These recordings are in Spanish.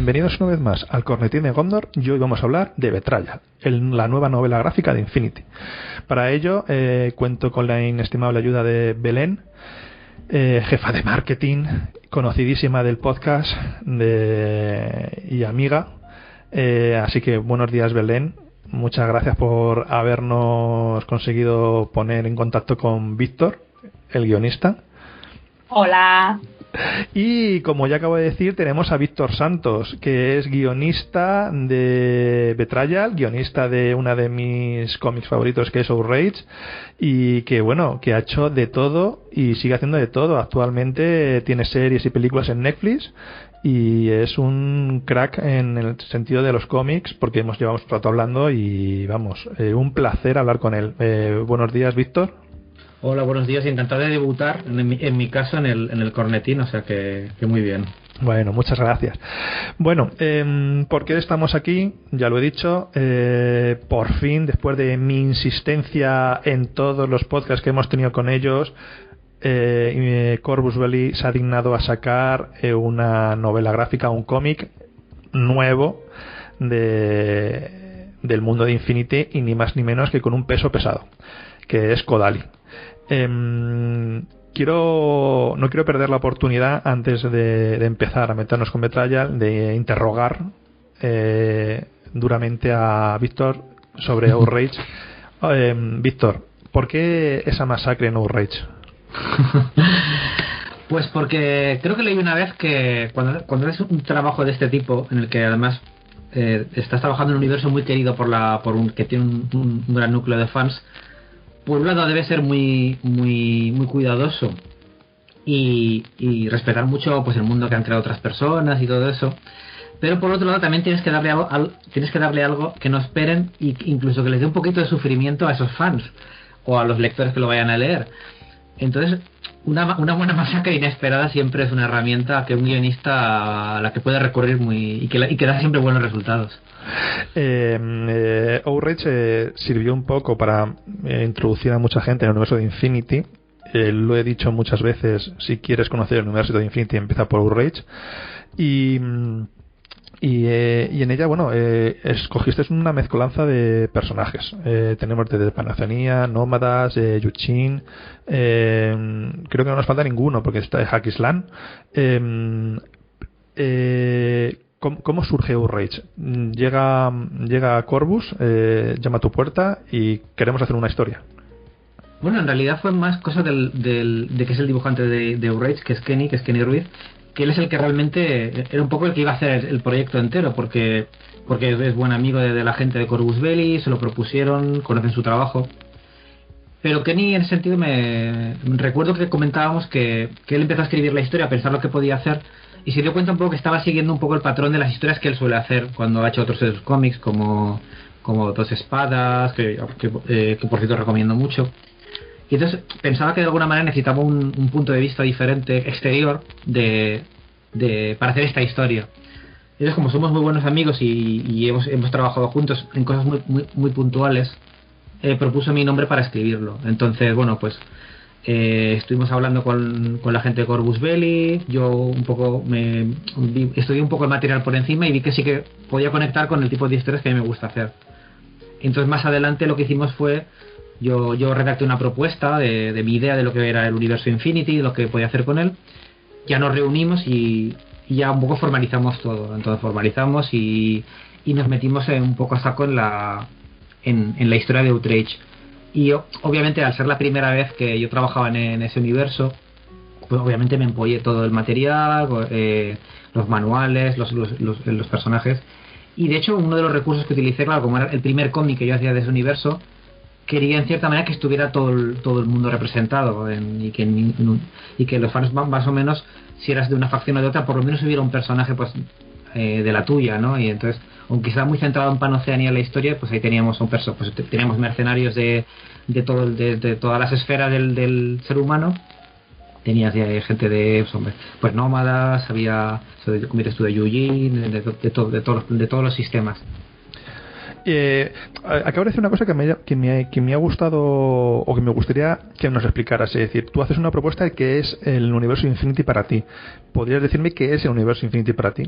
bienvenidos una vez más al Cornetín de Gondor y hoy vamos a hablar de Betrayal, la nueva novela gráfica de Infinity. Para ello cuento con la inestimable ayuda de Belén, jefa de marketing, conocidísima del podcast y amiga. Así que buenos días, Belén. Muchas gracias por habernos conseguido poner en contacto con Víctor, el guionista. Hola. Y como ya acabo de decir, tenemos a Víctor Santos, que es guionista de Betrayal, guionista de una de mis cómics favoritos, que es Outrage, y que bueno, que ha hecho de todo y sigue haciendo de todo. Actualmente tiene series y películas en Netflix y es un crack en el sentido de los cómics, porque llevamos un rato hablando y vamos, un placer hablar con él. Buenos días, Víctor. Hola, buenos días. Encantado de debutar, en mi caso, en el Cornetín, o sea que muy bien. Bueno, muchas gracias. Bueno, ¿por qué estamos aquí? Ya lo he dicho. Por fin, después de mi insistencia en todos los podcasts que hemos tenido con ellos, Corvus Belli se ha dignado a sacar una novela gráfica, un cómic nuevo del mundo de Infinity, y ni más ni menos que con un peso pesado, que es Kodali. No quiero perder la oportunidad, antes de empezar a meternos con Betrayal, de interrogar duramente a Víctor sobre Outrage. Víctor, ¿por qué esa masacre en Outrage? Pues porque creo que leí una vez que cuando es un trabajo de este tipo, en el que además estás trabajando en un universo muy querido que tiene un gran núcleo de fans, por un lado debe ser muy cuidadoso y respetar mucho pues el mundo que han creado otras personas y todo eso, pero por otro lado también tienes que darle algo que no esperen, e incluso que les dé un poquito de sufrimiento a esos fans o a los lectores que lo vayan a leer. Entonces una buena masacre inesperada siempre es una herramienta que un guionista a la que puede recurrir y que da siempre buenos resultados. Outrage sirvió un poco para introducir a mucha gente en el universo de Infinity. Lo he dicho muchas veces: si quieres conocer el universo de Infinity, empieza por Outrage. Y en ella, bueno, escogiste una mezcolanza de personajes. Tenemos desde Panazanía, Nómadas, Yuchin, creo que no nos falta ninguno porque está Hakislan. ¿Cómo surge Outrage? Llega Corvus, llama a tu puerta y queremos hacer una historia. Bueno, en realidad fue más cosa de que es el dibujante de Outrage, que es Kenny Ruiz, que él es el que realmente era un poco el que iba a hacer el proyecto entero, porque es buen amigo de la gente de Corvus Belli, se lo propusieron, conocen su trabajo. Pero Kenny, en ese sentido, me recuerdo que comentábamos que él empezó a escribir la historia, a pensar lo que podía hacer, y se dio cuenta un poco que estaba siguiendo un poco el patrón de las historias que él suele hacer cuando ha hecho otros de sus cómics, como Dos Espadas, que por cierto recomiendo mucho. Y entonces pensaba que de alguna manera necesitaba un punto de vista diferente, exterior, para hacer esta historia. Entonces, como somos muy buenos amigos y hemos trabajado juntos en cosas muy puntuales, propuso mi nombre para escribirlo. Entonces, bueno, pues estuvimos hablando con la gente de Corvus Belli. Yo un poco estudié un poco el material por encima y vi que sí que podía conectar con el tipo de historias que a mí me gusta hacer. Entonces, más adelante lo que hicimos fue, yo redacté una propuesta de mi idea de lo que era el universo Infinity, de lo que podía hacer con él. Ya nos reunimos y ya un poco formalizamos todo. Entonces formalizamos y nos metimos un poco a saco en la historia de Outrage. Y yo, obviamente, al ser la primera vez que yo trabajaba en ese universo, pues obviamente me empollé todo el material, los manuales, los personajes. Y de hecho, uno de los recursos que utilicé, claro, como era el primer cómic que yo hacía de ese universo, quería en cierta manera que estuviera todo el mundo representado, y que los fans, más o menos, si eras de una facción o de otra, por lo menos hubiera un personaje pues de la tuya, ¿no? Y entonces, aunque estaba muy centrado en Panoceanía la historia, pues ahí teníamos teníamos mercenarios de todas las esferas del ser humano. Tenías gente de pues nómadas, había, como dices tú, de Yujin, de todos los sistemas. Acabo de decir una cosa que me ha gustado, o que me gustaría que nos explicaras. Es decir, tú haces una propuesta de que es el universo Infinity para ti. ¿Podrías decirme qué es el universo Infinity para ti?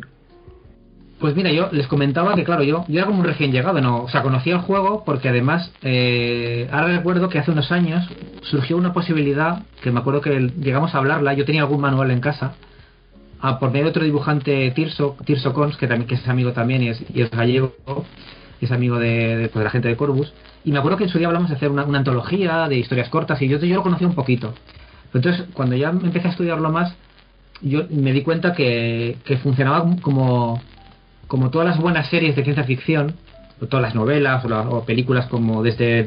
Pues mira, yo les comentaba que, claro, yo era como un recién llegado, ¿no? O sea, conocía el juego porque además, ahora recuerdo que hace unos años surgió una posibilidad, que me acuerdo que llegamos a hablarla, yo tenía algún manual en casa, por medio de otro dibujante, Tirso Cons, que es amigo también y es gallego, y es amigo pues, de la gente de Corvus, y me acuerdo que en su día hablamos de hacer una antología de historias cortas, y yo lo conocía un poquito. Entonces, cuando ya empecé a estudiarlo más, yo me di cuenta que funcionaba como todas las buenas series de ciencia ficción, o todas las novelas o películas, como desde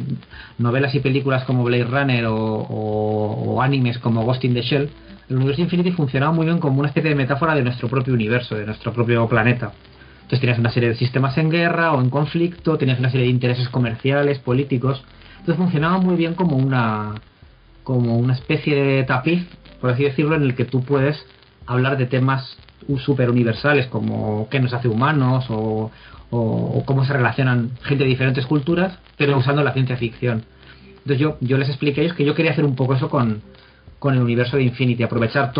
novelas y películas como Blade Runner o animes como Ghost in the Shell, el universo Infinity funcionaba muy bien como una especie de metáfora de nuestro propio universo, de nuestro propio planeta. Entonces tenías una serie de sistemas en guerra o en conflicto, tenías una serie de intereses comerciales, políticos. Entonces funcionaba muy bien como una especie de tapiz, por así decirlo, en el que tú puedes hablar de temas súper universales como qué nos hace humanos o cómo se relacionan gente de diferentes culturas, pero usando la ciencia ficción. Entonces yo les expliqué a ellos que yo quería hacer un poco eso con el universo de Infinity, aprovechar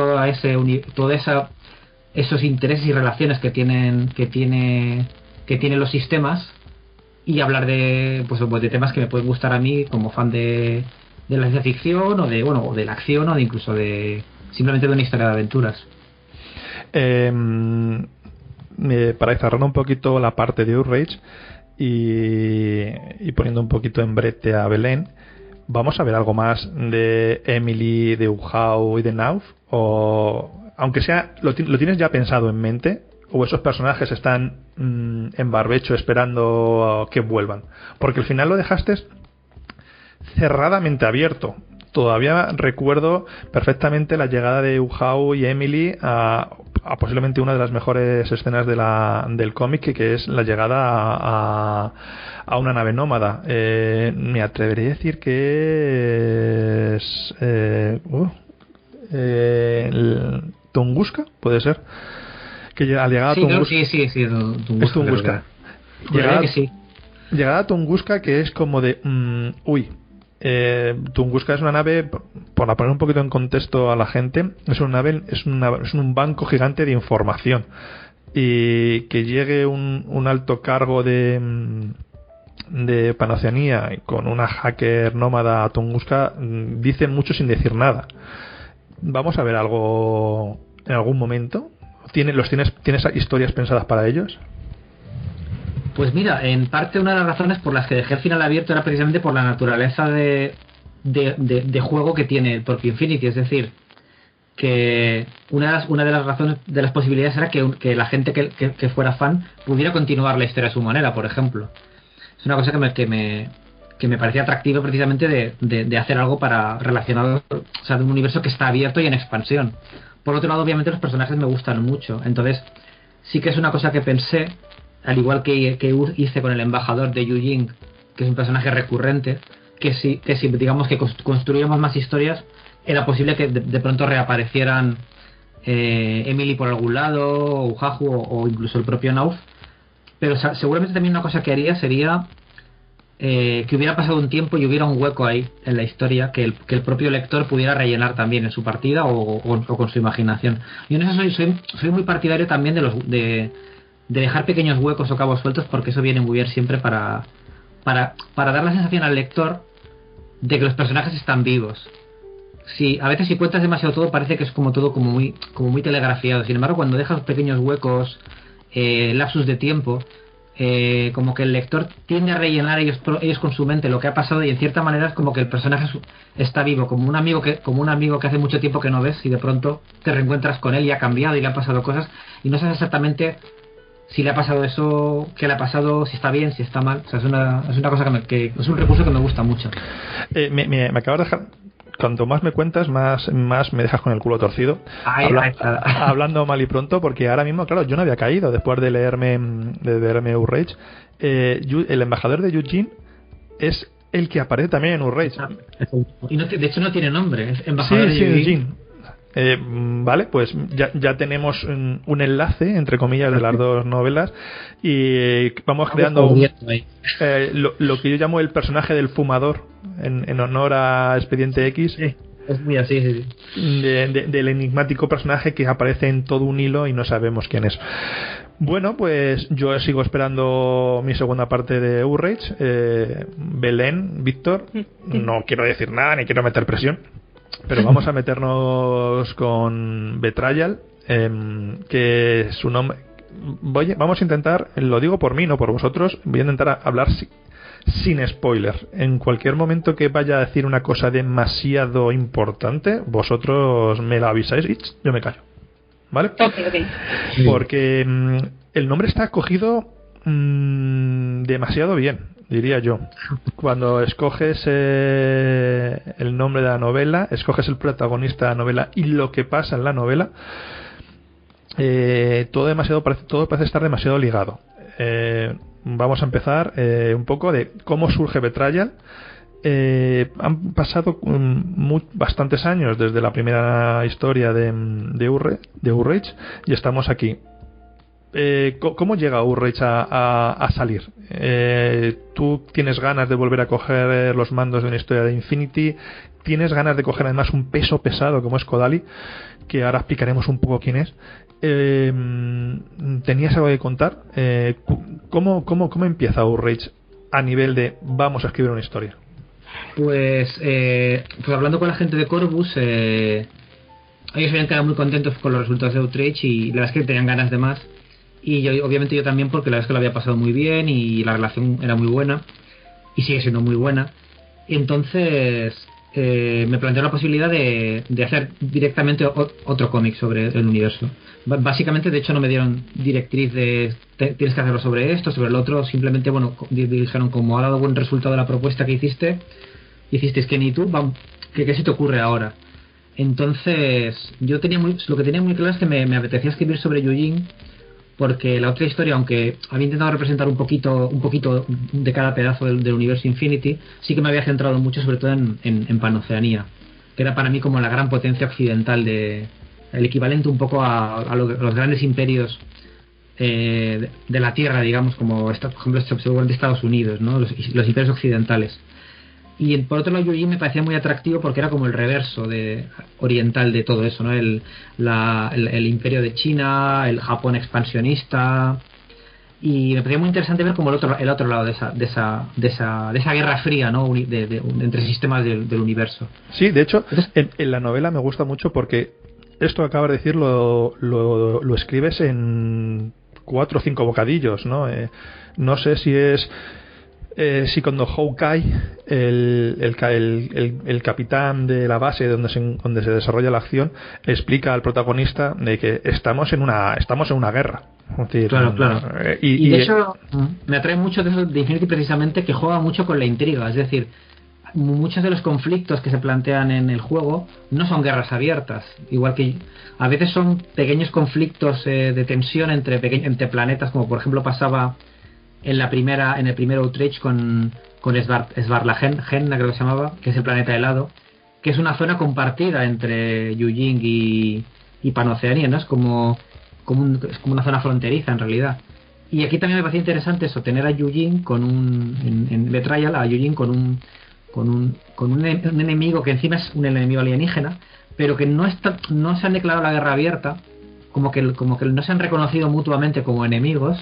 esos intereses y relaciones que tienen los sistemas y hablar de temas que me pueden gustar a mí como fan de la ciencia ficción o de la acción o incluso simplemente de una historia de aventuras. Para cerrar un poquito la parte de Outrage y poniendo un poquito en brete a Belén, ¿vamos a ver algo más de Emily, de Uhau y de Nauf? O aunque sea, ¿lo tienes ya pensado en mente? ¿O esos personajes están en barbecho esperando que vuelvan? Porque al final lo dejaste cerradamente abierto. Todavía recuerdo perfectamente la llegada de Uhau y Emily a posiblemente una de las mejores escenas del cómic, que es la llegada a una nave nómada. Me atrevería a decir que es Tunguska, puede ser, que al llegar a Tunguska, sí, Tunguska, es Tunguska. Llegada a Tunguska, que es como de Tunguska es una nave, para poner un poquito en contexto a la gente, es un banco gigante de información, y que llegue un alto cargo de Panoceanía con una hacker nómada a Tunguska, dicen mucho sin decir nada. ¿Vamos a ver algo en algún momento? ¿Tienes historias pensadas para ellos? Pues mira, en parte una de las razones por las que dejé el final abierto era precisamente por la naturaleza de juego que tiene el propio Infinity. Es decir, que una de las razones, de las posibilidades, era que la gente que fuera fan pudiera continuar la historia a su manera, por ejemplo. Es una cosa que me parecía atractiva precisamente de hacer algo relacionado, o sea, de un universo que está abierto y en expansión. Por otro lado, obviamente los personajes me gustan mucho, entonces sí que es una cosa que pensé, al igual que hice con el embajador de Yujin, que es un personaje recurrente, que si digamos que construíamos más historias, era posible que de pronto reaparecieran Emily por algún lado, o Uhau, o incluso el propio Nauf. Pero seguramente también una cosa que haría sería que hubiera pasado un tiempo y hubiera un hueco ahí en la historia que el propio lector pudiera rellenar también en su partida o con su imaginación. Y en eso soy muy partidario también de dejar pequeños huecos o cabos sueltos, porque eso viene muy bien siempre para dar la sensación al lector de que los personajes están vivos. A veces si cuentas demasiado todo parece que es como todo como muy telegrafiado. Sin embargo, cuando dejas pequeños huecos, lapsus de tiempo, como que el lector tiende a rellenar ellos con su mente lo que ha pasado, y en cierta manera es como que el personaje está vivo, como un amigo que hace mucho tiempo que no ves y de pronto te reencuentras con él y ha cambiado y le han pasado cosas y no sabes exactamente si le ha pasado eso, qué le ha pasado, si está bien, si está mal. O sea, es una cosa que es un recurso que me gusta mucho. Me acabas de dejar. Cuanto más me cuentas, más me dejas con el culo torcido. Hablando mal y pronto, porque ahora mismo, claro, yo no había caído después de leerme Outrage. El embajador de Eugene es el que aparece también en Outrage. Y de hecho no tiene nombre, es embajador de Eugene. Vale, pues ya tenemos un enlace, entre comillas, de las dos novelas, y vamos creando lo que yo llamo el personaje del fumador, en honor a Expediente X. Sí, es muy así, sí. Del enigmático personaje que aparece en todo un hilo y no sabemos quién es. Bueno, pues yo sigo esperando mi segunda parte de Outrage. Belén, Víctor, no quiero decir nada ni quiero meter presión, pero vamos a meternos con Betrayal, que su nombre... Vamos a intentar, lo digo por mí, no por vosotros, voy a intentar hablar sin spoiler. En cualquier momento que vaya a decir una cosa demasiado importante, vosotros me la avisáis y yo me callo, ¿vale? Okay. Porque el nombre está cogido demasiado bien, diría yo. Cuando escoges el nombre de la novela, escoges el protagonista de la novela y lo que pasa en la novela, todo parece estar demasiado ligado. Vamos a empezar un poco de cómo surge Betrayal. Han pasado bastantes años desde la primera historia de Outrage y estamos aquí. ¿Cómo llega Outrage a salir? ¿Tú tienes ganas de volver a coger los mandos de una historia de Infinity? ¿Tienes ganas de coger además un peso pesado como es Kodali? Que ahora explicaremos un poco quién es. ¿Tenías algo que contar? ¿Cómo empieza Outrage a nivel de vamos a escribir una historia? Pues hablando con la gente de Corvus, ellos habían quedado muy contentos con los resultados de Outrage y la verdad es que tenían ganas de más. Y obviamente yo también, porque la verdad es que lo había pasado muy bien y la relación era muy buena y sigue siendo muy buena. Y entonces me planteó la posibilidad de hacer directamente otro cómic sobre el universo. Básicamente, de hecho, no me dieron directriz de tienes que hacerlo sobre esto, sobre el otro. Simplemente, bueno, dijeron, como ha dado buen resultado la propuesta que hiciste Kenny y tú, ¿qué se te ocurre ahora? Entonces yo lo que tenía muy claro es que me apetecía escribir sobre Yujin, porque la otra historia, aunque había intentado representar un poquito de cada pedazo del universo Infinity, sí que me había centrado mucho sobre todo en Panoceanía, que era para mí como la gran potencia occidental, el equivalente un poco a los grandes imperios de la Tierra, digamos, como por ejemplo de Estados Unidos, ¿no? los imperios occidentales. Y por otro lado, Yujin me parecía muy atractivo porque era como el reverso oriental de todo eso, ¿no? El imperio de China, el Japón expansionista, y me parecía muy interesante ver como el otro lado de esa guerra fría, ¿no? Entre sistemas del universo. Sí, de hecho, en la novela me gusta mucho porque esto que acabas de decir lo escribes en 4 o 5 bocadillos, ¿no? No sé si es... si cuando Hawkeye, el capitán de la base donde se desarrolla la acción, explica al protagonista de que estamos en una guerra. Es decir, claro. Y de hecho me atrae mucho de eso de Infinity, precisamente, que juega mucho con la intriga. Es decir, muchos de los conflictos que se plantean en el juego no son guerras abiertas, igual que a veces son pequeños conflictos de tensión entre planetas, como por ejemplo pasaba en el primer Outrage con Svarlagenna, creo que se llamaba, que es el planeta helado, que es una zona compartida entre Yujin y Panoceanía, ¿no? Es como una zona fronteriza en realidad. Y aquí también me parecía interesante eso, tener a Yujin en Betrayal, a Yujin con un enemigo que encima es un enemigo alienígena, pero que no se han declarado la guerra abierta, como que no se han reconocido mutuamente como enemigos.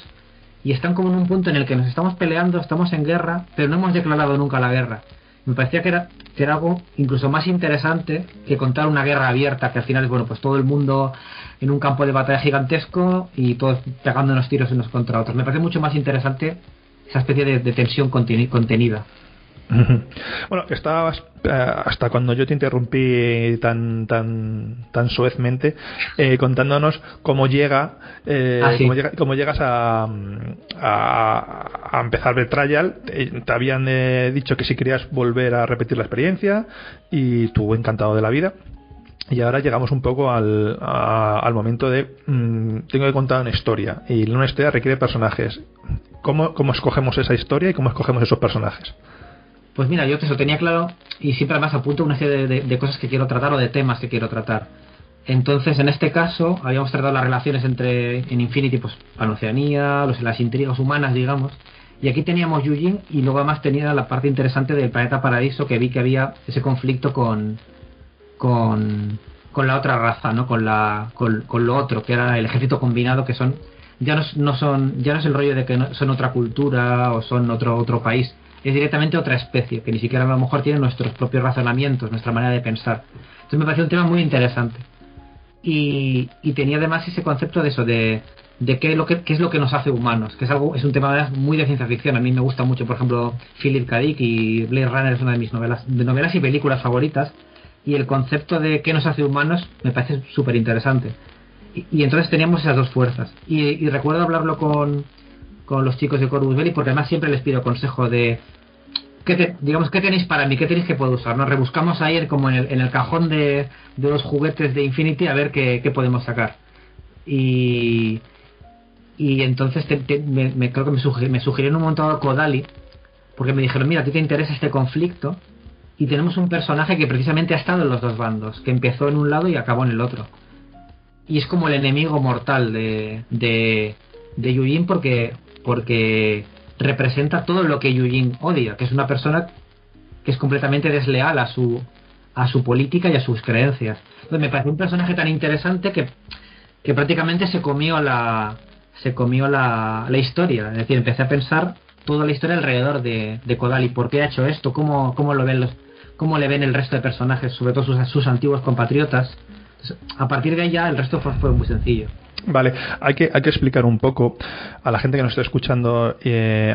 Y están como en un punto en el que nos estamos peleando, estamos en guerra, pero no hemos declarado nunca la guerra. Me parecía que era algo incluso más interesante que contar una guerra abierta, que al final es, bueno, pues todo el mundo en un campo de batalla gigantesco y todos pegándonos tiros unos contra otros. Me parece mucho más interesante esa especie de tensión contenida. Bueno, estabas hasta cuando yo te interrumpí tan soezmente contándonos cómo llegas a empezar Betrayal. Te habían dicho que si querías volver a repetir la experiencia y tú encantado de la vida. Y ahora llegamos un poco al momento de tengo que contar una historia, y una historia requiere personajes. ¿Cómo escogemos esa historia y cómo escogemos esos personajes? Pues mira, yo eso tenía claro, y siempre además apunto una serie de cosas que quiero tratar o de temas que quiero tratar. Entonces, en este caso, habíamos tratado las relaciones en Infinity, pues Panoceanía, las intrigas humanas, digamos. Y aquí teníamos Yujin, y luego además tenía la parte interesante del planeta Paradiso, que vi que había ese conflicto con la otra raza, ¿no? Con lo otro, que era el ejército combinado, que son ya no es el rollo de que son otra cultura o son otro país, es directamente otra especie, que ni siquiera a lo mejor tienen nuestros propios razonamientos, nuestra manera de pensar. Entonces me pareció un tema muy interesante. Y tenía además ese concepto de eso, de qué es lo que nos hace humanos, que es un tema muy de ciencia ficción. A mí me gusta mucho, por ejemplo, Philip K. Dick, y Blade Runner es una de mis novelas y películas favoritas, y el concepto de qué nos hace humanos me parece súper interesante. Y entonces teníamos esas dos fuerzas. Y recuerdo hablarlo con los chicos de Corvus Belli, porque además siempre les pido consejo de ¿qué tenéis para mí? ¿Qué tenéis que puedo usar? Nos rebuscamos ahí como en el cajón de los juguetes de Infinity a ver qué podemos sacar. Y entonces creo que me sugirieron un montón a Kodali, porque me dijeron, mira, a ti te interesa este conflicto, y tenemos un personaje que precisamente ha estado en los dos bandos, que empezó en un lado y acabó en el otro. Y es como el enemigo mortal de Yujin, porque representa todo lo que Yujin odia, que es una persona que es completamente desleal a su política y a sus creencias. Entonces me parece un personaje tan interesante que prácticamente se comió la historia. Es decir, empecé a pensar toda la historia alrededor de Kodali. ¿Por qué ha hecho esto? ¿Cómo le ven el resto de personajes, sobre todo sus antiguos compatriotas? Entonces, a partir de ahí ya el resto fue muy sencillo. Vale, hay que explicar un poco a la gente que nos está escuchando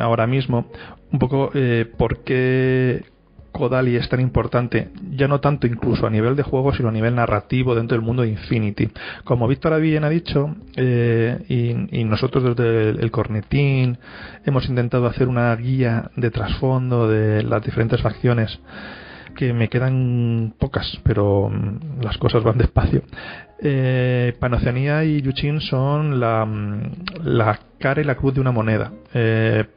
ahora mismo un poco por qué Kodali es tan importante, ya no tanto incluso a nivel de juego, sino a nivel narrativo dentro del mundo de Infinity. Como Víctor bien ha dicho, y nosotros desde el Cornetín hemos intentado hacer una guía de trasfondo de las diferentes facciones, que me quedan pocas, pero las cosas van despacio. Pan-Oceanía y Yujin son la cara y la cruz de una moneda.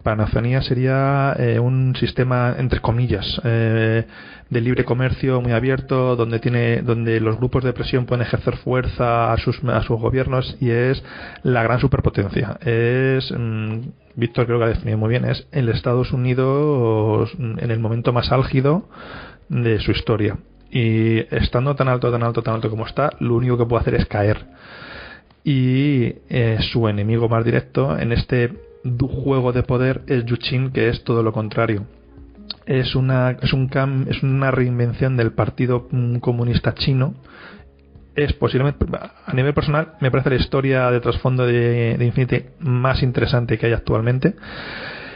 Pan-Oceanía sería un sistema, entre comillas, de libre comercio muy abierto, donde los grupos de presión pueden ejercer fuerza a sus gobiernos, y es la gran superpotencia. Víctor creo que lo ha definido muy bien, es el Estados Unidos en el momento más álgido de su historia, y estando tan alto como está, lo único que puede hacer es caer. Y su enemigo más directo en este juego de poder es Yujin, que es todo lo contrario. Es una reinvención del Partido Comunista Chino. Es posiblemente, a nivel personal, me parece la historia de trasfondo de Infinity más interesante que hay actualmente,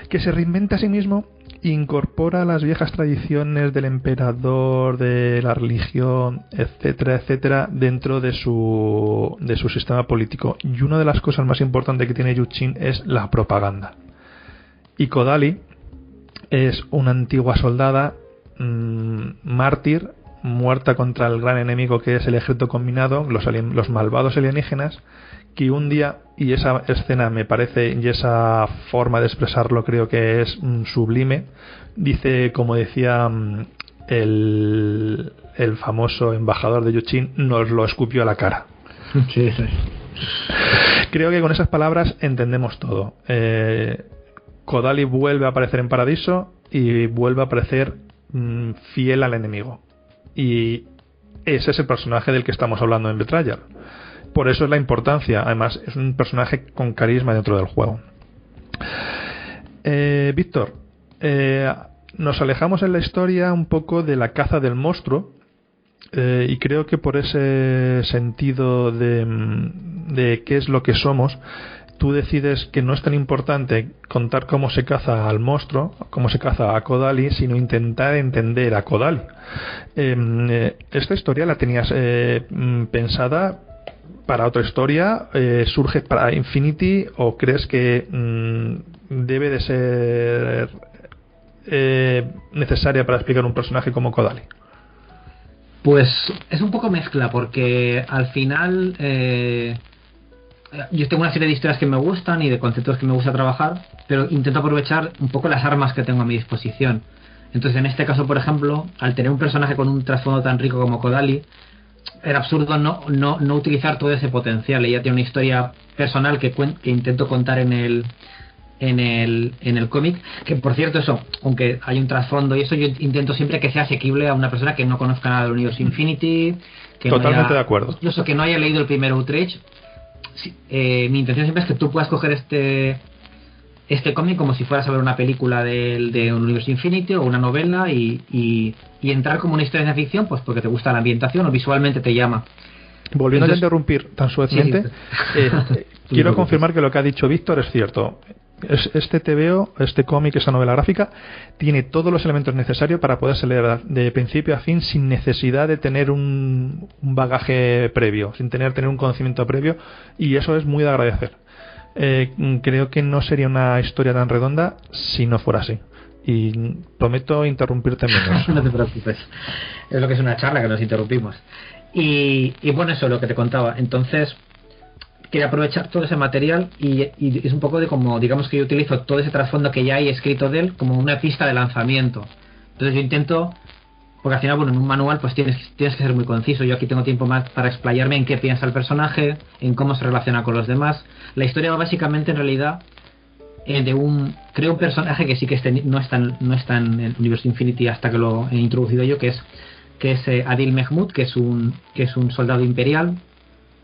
que se reinventa a sí mismo, incorpora las viejas tradiciones del emperador, de la religión, etcétera, etcétera, dentro de su sistema político. Y una de las cosas más importantes que tiene Yujin es la propaganda. Y Kodali es una antigua soldada mártir, muerta contra el gran enemigo que es el ejército combinado, los malvados alienígenas, que un día, y esa escena me parece, y esa forma de expresarlo creo que es sublime, dice, como decía el famoso embajador de Yujin, nos lo escupió a la cara. Sí, sí. Creo que con esas palabras entendemos todo. Kodali vuelve a aparecer en Paradiso y vuelve a aparecer fiel al enemigo. Y ese es el personaje del que estamos hablando en Betrayal. Por eso es la importancia. Además, es un personaje con carisma dentro del juego. Víctor, nos alejamos en la historia un poco de la caza del monstruo, y creo que por ese sentido de qué es lo que somos, tú decides que no es tan importante contar cómo se caza al monstruo, cómo se caza a Kodali, sino intentar entender a Kodali. ¿Esta historia la tenías pensada para otra historia? ¿Surge para Infinity, o crees que debe de ser necesaria para explicar un personaje como Kodali? Pues es un poco mezcla, porque al final yo tengo una serie de historias que me gustan y de conceptos que me gusta trabajar, pero intento aprovechar un poco las armas que tengo a mi disposición. Entonces, en este caso, por ejemplo, al tener un personaje con un trasfondo tan rico como Kodali, era absurdo no utilizar todo ese potencial. Ella tiene una historia personal que intento contar en el cómic, que por cierto, eso, aunque hay un trasfondo y eso, yo intento siempre que sea asequible a una persona que no conozca nada del universo Infinity, que totalmente de acuerdo, incluso que no haya leído el primer Outrage. mi intención siempre es que tú puedas coger este cómic como si fueras a ver una película de un universo Infinity o una novela y entrar como una historia de ficción, pues porque te gusta la ambientación o visualmente te llama. Volviendo a interrumpir tan suavemente, quiero confirmar que lo que ha dicho Víctor es cierto. Este TVO, este cómic, esa novela gráfica, tiene todos los elementos necesarios para poderse leer de principio a fin sin necesidad de tener un bagaje previo, sin tener un conocimiento previo, y eso es muy de agradecer. Creo que no sería una historia tan redonda si no fuera así. Y prometo interrumpirte menos. No te preocupes. Es lo que es una charla, que nos interrumpimos. Y bueno, eso es lo que te contaba. Entonces, quería aprovechar todo ese material y es un poco de como, digamos que yo utilizo todo ese trasfondo que ya hay escrito de él como una pista de lanzamiento. Entonces yo intento, porque al final, bueno, en un manual pues tienes que ser muy conciso. Yo aquí tengo tiempo más para explayarme en qué piensa el personaje, en cómo se relaciona con los demás. La historia va básicamente, en realidad, creo un personaje que sí que no está en el universo Infinity hasta que lo he introducido yo, que es Adil Mehmood, que es un soldado imperial.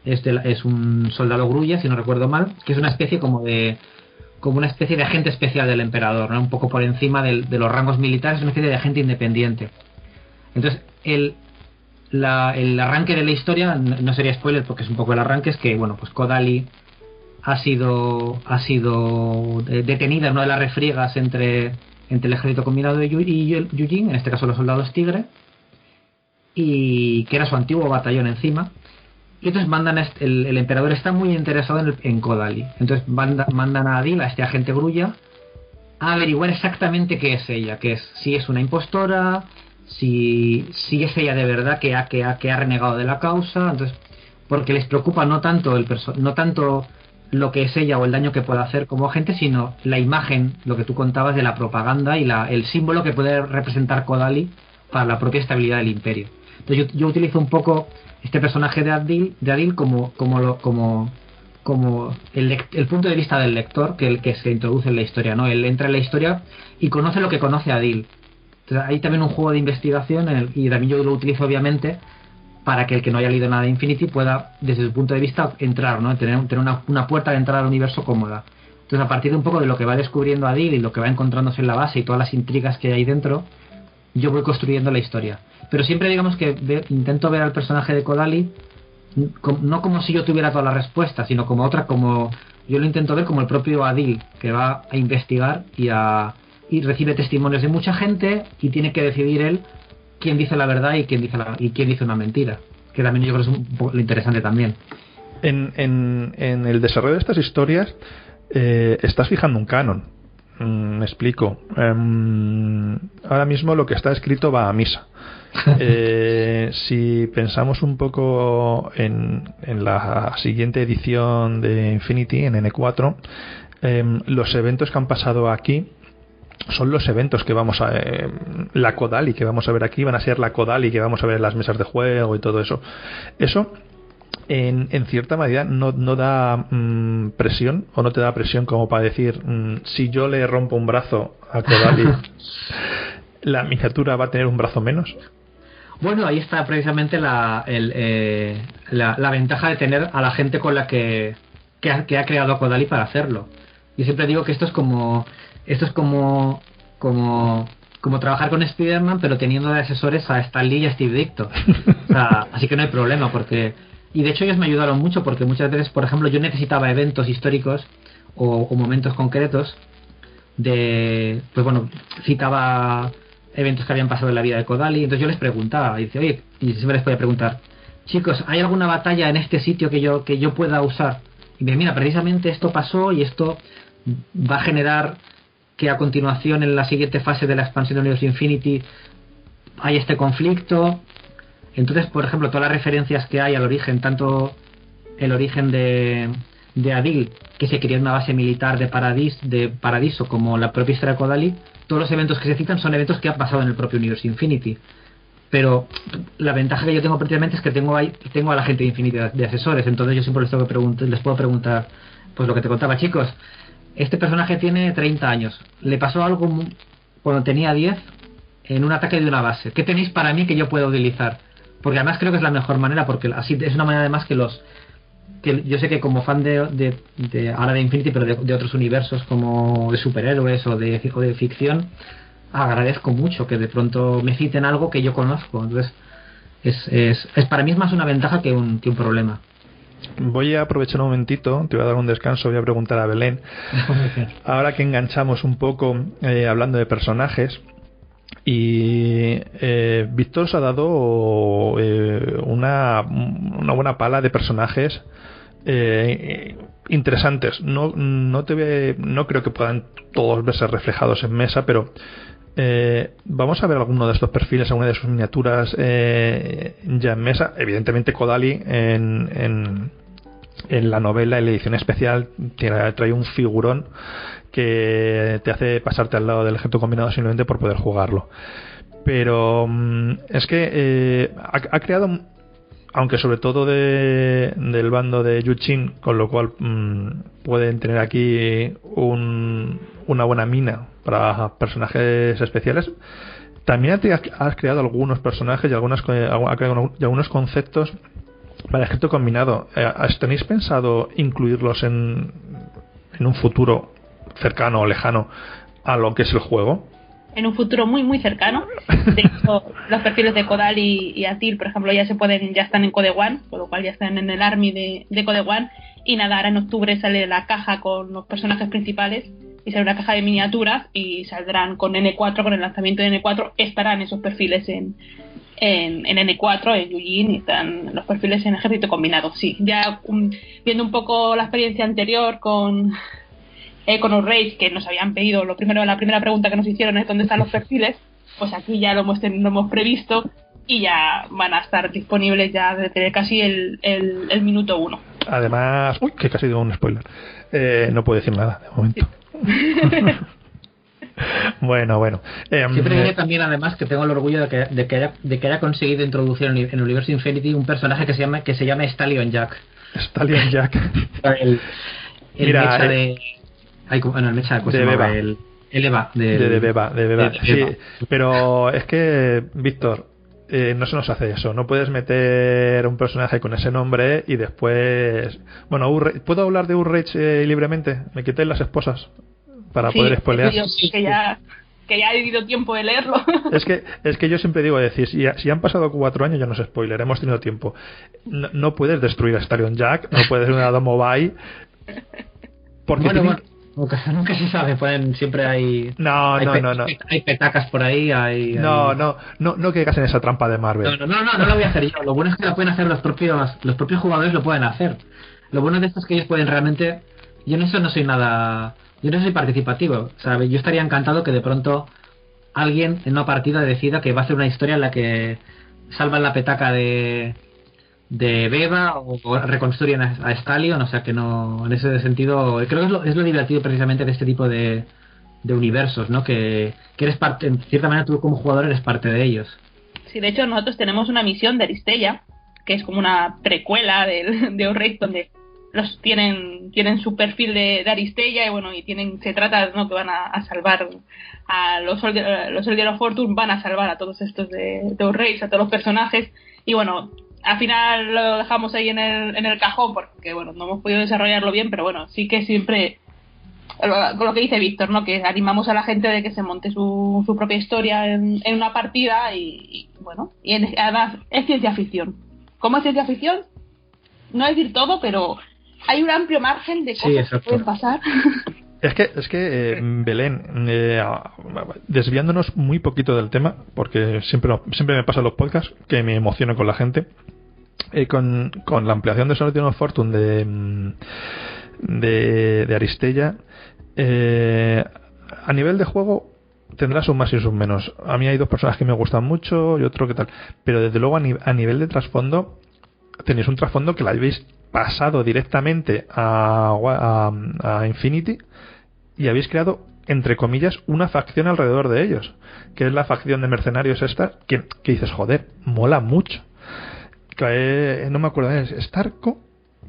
Es un soldado grulla, si no recuerdo mal, que es una especie como una especie de agente especial del emperador, ¿no? Un poco por encima de los rangos militares, es una especie de agente independiente. Entonces el arranque de la historia, no sería spoiler porque es un poco el arranque, es que bueno, pues Kodali ha sido detenida en una de las refriegas entre el ejército combinado y Yujin, en este caso los soldados tigre, y que era su antiguo batallón encima. Y entonces el emperador está muy interesado en Kodali. Entonces mandan a Adil, a este agente grulla, a averiguar exactamente qué es ella, si es una impostora, si es ella de verdad que ha renegado de la causa. Entonces, porque les preocupa no tanto lo que es ella o el daño que pueda hacer como agente, sino la imagen, lo que tú contabas de la propaganda y el símbolo que puede representar Kodali para la propia estabilidad del imperio. Entonces yo utilizo un poco este personaje de Adil como el punto de vista del lector, que se introduce en la historia, ¿no? Él entra en la historia y conoce lo que conoce Adil. Entonces hay también un juego de investigación y también yo lo utilizo obviamente para que el que no haya leído nada de Infinity pueda, desde su punto de vista, entrar, ¿no? Tener una puerta de entrada al universo cómoda. Entonces, a partir de un poco de lo que va descubriendo Adil y lo que va encontrándose en la base y todas las intrigas que hay dentro, yo voy construyendo la historia. Pero siempre digamos que intento ver al personaje de Kodali no como si yo tuviera todas las respuestas, sino como yo lo intento ver como el propio Adil, que va a investigar y recibe testimonios de mucha gente y tiene que decidir él quién dice la verdad y quién dice una mentira, que también yo creo que es un poco lo interesante también. En el desarrollo de estas historias estás fijando un canon. Me explico. Ahora mismo lo que está escrito va a misa. Si pensamos un poco en la siguiente edición de Infinity, en N4, los eventos que han pasado aquí son los eventos que vamos a la Kodali que vamos a ver aquí van a ser la Kodali que vamos a ver en las mesas de juego y todo eso. Eso en cierta medida no da presión, o no te da presión como para decir si yo le rompo un brazo a Kodali la miniatura va a tener un brazo menos. Bueno, ahí está precisamente la ventaja de tener a la gente con la que ha creado Kodali para hacerlo. Yo siempre digo que esto es como trabajar con Spider-Man, pero teniendo de asesores a Stan Lee y a Steve Ditko. O sea, así que no hay problema, y de hecho ellos me ayudaron mucho, porque muchas veces, por ejemplo, yo necesitaba eventos históricos o momentos concretos pues bueno, citaba eventos que habían pasado en la vida de Kodali, entonces yo les preguntaba, y siempre les podía preguntar, chicos, ¿hay alguna batalla en este sitio que yo pueda usar? Y me mira, precisamente esto pasó y esto va a generar que a continuación en la siguiente fase de la expansión de Universe Infinity hay este conflicto. Entonces, por ejemplo, todas las referencias que hay al origen, tanto el origen de Adil, que se quería una base militar de Paradiso, como la propia historia de Kodali, todos los eventos que se citan son eventos que han pasado en el propio Universe Infinity. Pero la ventaja que yo tengo prácticamente es que tengo a la gente de Infinity de asesores, entonces yo siempre les puedo preguntar, pues lo que te contaba, chicos, este personaje tiene 30 años, le pasó algo cuando tenía 10 en un ataque de una base, ¿qué tenéis para mí que yo pueda utilizar? Porque además creo que es la mejor manera, porque así es una manera además que que yo sé que como fan ahora de Infinity, pero de otros universos como de superhéroes o de ficción, agradezco mucho que de pronto me citen algo que yo conozco. Entonces es para mí es más una ventaja que un problema. Voy a aprovechar un momentito, te voy a dar un descanso, voy a preguntar a Belén. Ahora que enganchamos un poco hablando de personajes, y Víctor os ha dado una buena pala de personajes interesantes. No creo que puedan todos verse reflejados en mesa, pero vamos a ver alguno de estos perfiles, alguna de sus miniaturas ya en mesa. Evidentemente Kodali en la novela, en la edición especial, trae un figurón que te hace pasarte al lado del ejército combinado simplemente por poder jugarlo. Pero es que ha creado, aunque sobre todo del bando de Yuchin, con lo cual pueden tener aquí una buena mina para personajes especiales. También has creado algunos personajes y algunos conceptos para el ejército combinado. ¿Tenéis pensado incluirlos en un futuro cercano o lejano a lo que es el juego? En un futuro muy muy cercano. De hecho, los perfiles de Kodali y Atil, por ejemplo, ya están en Code One, con lo cual ya están en el Army de Code One. Y nada, ahora en octubre sale la caja con los personajes principales y sale una caja de miniaturas y saldrán con N4, con el lanzamiento de N4 estarán esos perfiles en N4, en Yujin, y están los perfiles en ejército combinado. Sí, ya viendo un poco la experiencia anterior con Outrage, que nos habían pedido la primera pregunta que nos hicieron es ¿dónde están los perfiles? Pues aquí ya lo hemos previsto y ya van a estar disponibles ya desde casi el minuto 1. Además, que casi digo un spoiler, no puedo decir nada de momento. Sí. Bueno. Siempre diré también, además, que tengo el orgullo de que haya conseguido introducir en el universo Infinity un personaje que se llama Stallion Jack. Stallion Jack. el mecha de... el mecha de Beba. El Eva de Beba. Sí, pero es que, Víctor, no se nos hace eso. No puedes meter un personaje con ese nombre y después... Bueno, ¿puedo hablar de Outrage libremente? ¿Me quité las esposas? Para poder spoilear. Que ya he vivido tiempo de leerlo. Es que yo siempre digo, si han pasado 4 años ya no es spoiler, hemos tenido tiempo. No puedes destruir a Stallion Jack, no puedes hacer una Domo Bay, porque nunca se sabe, siempre hay hay petacas por ahí, no caigas en esa trampa de Marvel. No lo voy a hacer yo. Lo bueno es que lo pueden hacer los propios jugadores, lo pueden hacer. Lo bueno de esto es que ellos pueden realmente... Yo en eso no soy nada... Yo no soy participativo, ¿sabes? Yo estaría encantado que de pronto alguien en una partida decida que va a hacer una historia en la que salvan la petaca de Beba o reconstruyen a Stallion, o sea que no, en ese sentido creo que es lo divertido precisamente de este tipo de universos, ¿no? Que eres parte, en cierta manera tú como jugador eres parte de ellos. Sí, de hecho nosotros tenemos una misión de Aristella, que es como una precuela de Outrage, donde tienen su perfil de Aristella y se trata, ¿no?, que van a salvar a los Soldier of Fortune, van a salvar a todos estos de Outrage, a todos los personajes, y bueno, al final lo dejamos ahí en el cajón porque no hemos podido desarrollarlo bien, pero sí que siempre con lo que dice Víctor, ¿no?, que animamos a la gente de que se monte su propia historia en una partida y además es ciencia ficción. ¿Cómo es ciencia ficción? No decir todo, pero hay un amplio margen de cosas que pueden pasar. Es que Belén, desviándonos muy poquito del tema, porque siempre me pasa en los podcasts que me emociono con la gente, con la ampliación de Soldier of Fortune de Aristella, a nivel de juego tendrá sus más y sus menos. A mí hay 2 personajes que me gustan mucho y otro que tal, pero desde luego a nivel de trasfondo tenéis un trasfondo que la habéis pasado directamente a Infinity y habéis creado, entre comillas, una facción alrededor de ellos, que es la facción de mercenarios esta, que dices, joder, mola mucho. No me acuerdo, ¿es Starco?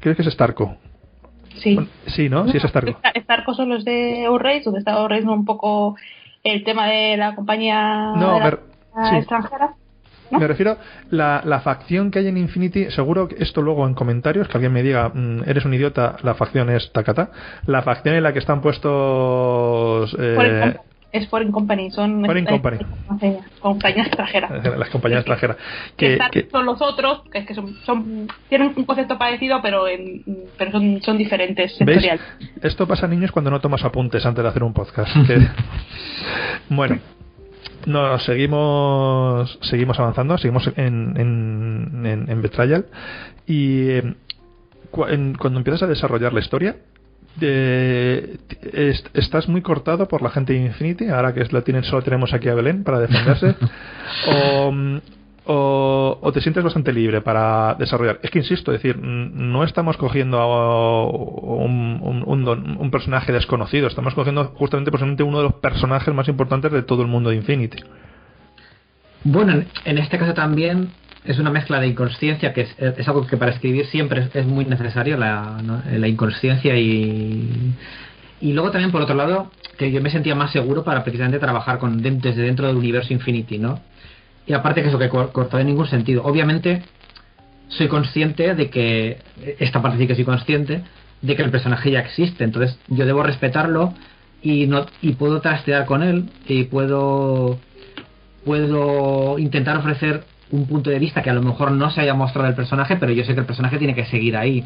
Creo que es Starco. Sí. Sí, ¿no? Sí, es Starco. Starco son los de Outrage, donde está Outrage un poco el tema de la compañía extranjera. ¿no? Me refiero la facción que hay en Infinity, seguro que esto luego en comentarios, que alguien me diga, eres un idiota, la facción es Takata, la facción en la que están puestos... Es Foreign Company, son compañías extranjeras. Las compañías extranjeras. Que son los otros, que es que tienen un concepto parecido, pero son diferentes sectoriales. Esto pasa, niños, cuando no tomas apuntes antes de hacer un podcast. Bueno, seguimos avanzando, seguimos en Betrayal, y cuando empiezas a desarrollar la historia, estás muy cortado por la gente de Infinity, ahora que solo tenemos aquí a Belén para defenderse, o te sientes bastante libre para desarrollar. Es que insisto, no estamos cogiendo a un personaje desconocido, estamos cogiendo posiblemente uno de los personajes más importantes de todo el mundo de Infinity. Bueno, en este caso también es una mezcla de inconsciencia, que es algo que para escribir siempre es muy necesario, la inconsciencia, y luego también, por otro lado, que yo me sentía más seguro para precisamente trabajar desde dentro del universo Infinity, ¿no? Y aparte que eso, que cortado en ningún sentido. Obviamente soy consciente de que, esta parte sí que soy consciente de que el personaje ya existe, entonces yo debo respetarlo y puedo trastear con él, y puedo intentar ofrecer un punto de vista que a lo mejor no se haya mostrado el personaje, pero yo sé que el personaje tiene que seguir ahí.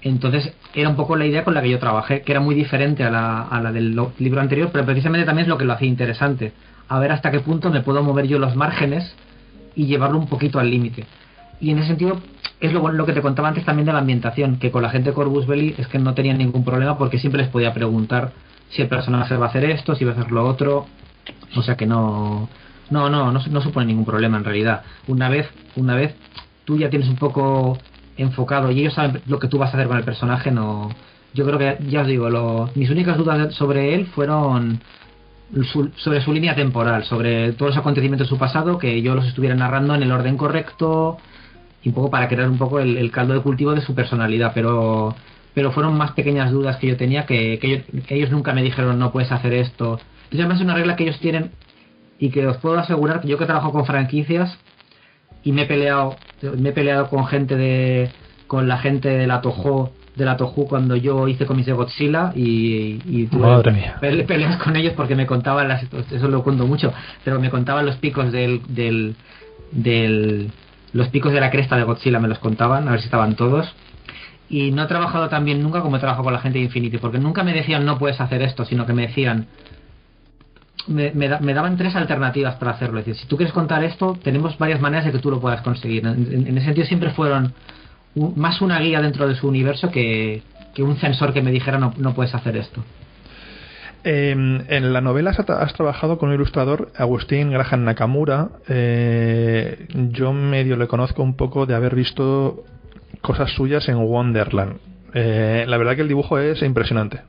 Entonces era un poco la idea con la que yo trabajé, que era muy diferente a la del libro anterior, pero precisamente también es lo que lo hacía interesante, a ver hasta qué punto me puedo mover yo los márgenes y llevarlo un poquito al límite. Y en ese sentido es lo que te contaba antes también de la ambientación, que con la gente de Corvus Belli es que no tenía ningún problema, porque siempre les podía preguntar si el personaje va a hacer esto, si va a hacer lo otro, o sea que no supone ningún problema en realidad. Una vez tú ya tienes un poco enfocado y ellos saben lo que tú vas a hacer con el personaje, yo creo que, ya os digo, mis únicas dudas sobre él fueron sobre su línea temporal, sobre todos los acontecimientos de su pasado, que yo los estuviera narrando en el orden correcto, y un poco para crear un poco el caldo de cultivo de su personalidad, pero fueron más pequeñas dudas que yo tenía, que ellos nunca me dijeron no puedes hacer esto. Entonces además es una regla que ellos tienen, y que os puedo asegurar que yo, que trabajo con franquicias y me he peleado con la gente de la Toho cuando yo hice cómics de Godzilla, y tuve peleas con ellos porque me contaban eso lo cuento mucho, pero me contaban los picos los picos de la cresta de Godzilla, me los contaban, a ver si estaban todos. Y no he trabajado tan bien nunca como he trabajado con la gente de Infinity, porque nunca me decían no puedes hacer esto, sino que me decían, me daban 3 alternativas para hacerlo. Es decir, si tú quieres contar esto, tenemos varias maneras de que tú lo puedas conseguir. En ese sentido siempre fueron más una guía dentro de su universo que un censor que me dijera no puedes hacer esto. En la novela has trabajado con un ilustrador, Agustín Graham Nakamura. Yo medio le conozco un poco de haber visto cosas suyas en Wonderland. La verdad que el dibujo es impresionante.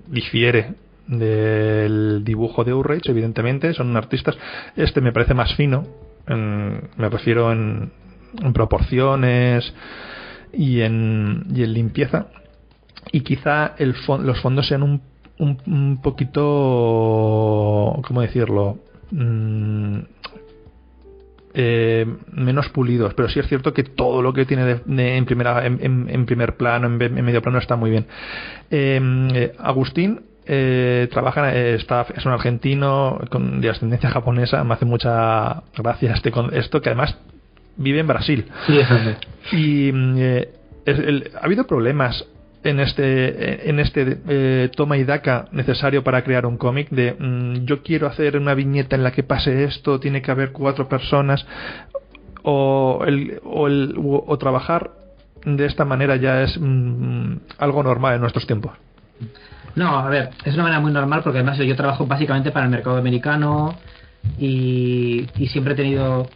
Difiere del dibujo de Outrage, evidentemente, son artistas. Este me parece más fino, me refiero en proporciones y en limpieza, y quizá los fondos sean un poquito, ¿cómo decirlo?, menos pulidos, pero sí es cierto que todo lo que tiene en primer plano, en medio plano, está muy bien. Agustín es un argentino de ascendencia japonesa. Me hace mucha gracia esto, que además vive en Brasil. Sí, y ha habido problemas en este toma y daca necesario para crear un cómic de yo quiero hacer una viñeta en la que pase esto, tiene que haber 4 personas, o trabajar de esta manera ya es algo normal en nuestros tiempos. No, a ver, es una manera muy normal, porque además yo trabajo básicamente para el mercado americano, y siempre he tenido,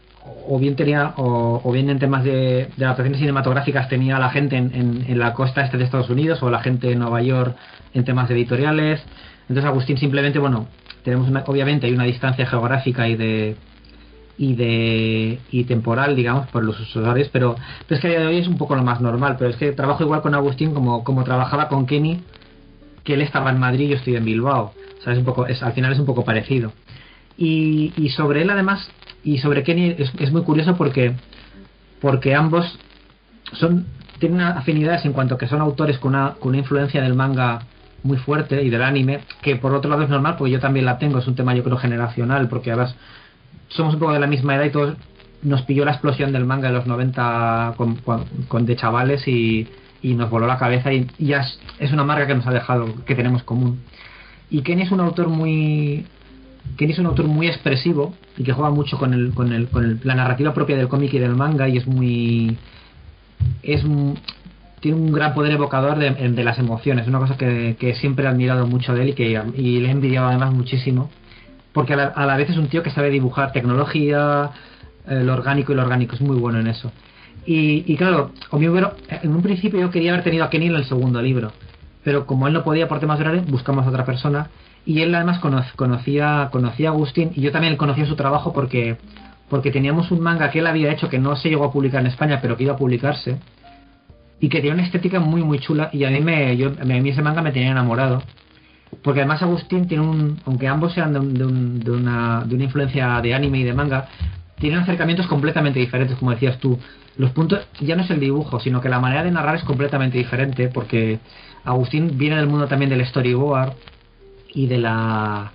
o bien en temas de adaptaciones cinematográficas, tenía a la gente en la costa este de Estados Unidos, o la gente en Nueva York en temas editoriales. Entonces Agustín simplemente, tenemos obviamente hay una distancia geográfica y temporal, digamos, por los usuarios, pero es que a día de hoy es un poco lo más normal. Pero es que trabajo igual con Agustín como trabajaba con Kenny, que él estaba en Madrid y yo estoy en Bilbao. O sea, al final es un poco parecido. Y sobre él, además, Y sobre Kenny es muy curioso porque ambos tienen una afinidades en cuanto que son autores con una influencia del manga muy fuerte y del anime, que por otro lado es normal porque yo también la tengo. Es un tema yo creo generacional, porque además somos un poco de la misma edad y todos nos pilló la explosión del manga de los 90 de chavales y nos voló la cabeza, y ya es una marca que nos ha dejado, que tenemos común. Y Kenny es un autor muy expresivo y que juega mucho con la narrativa propia del cómic y del manga, y tiene un gran poder evocador de las emociones. Una cosa que siempre he admirado mucho de él y le he envidiado además muchísimo, porque a la vez es un tío que sabe dibujar tecnología, lo orgánico, y lo orgánico es muy bueno en eso. Y claro, en un principio yo quería haber tenido a Kenny en el segundo libro, pero como él no podía por temas horarios, buscamos a otra persona, y él además conocía a Agustín, y yo también conocía su trabajo porque teníamos un manga que él había hecho que no se llegó a publicar en España, pero que iba a publicarse, y que tenía una estética muy muy chula, y a mí ese manga me tenía enamorado, porque además Agustín tiene aunque ambos sean de una influencia de anime y de manga, tienen acercamientos completamente diferentes. Como decías tú, los puntos ya no es el dibujo, sino que la manera de narrar es completamente diferente, porque Agustín viene del mundo también del storyboard y de la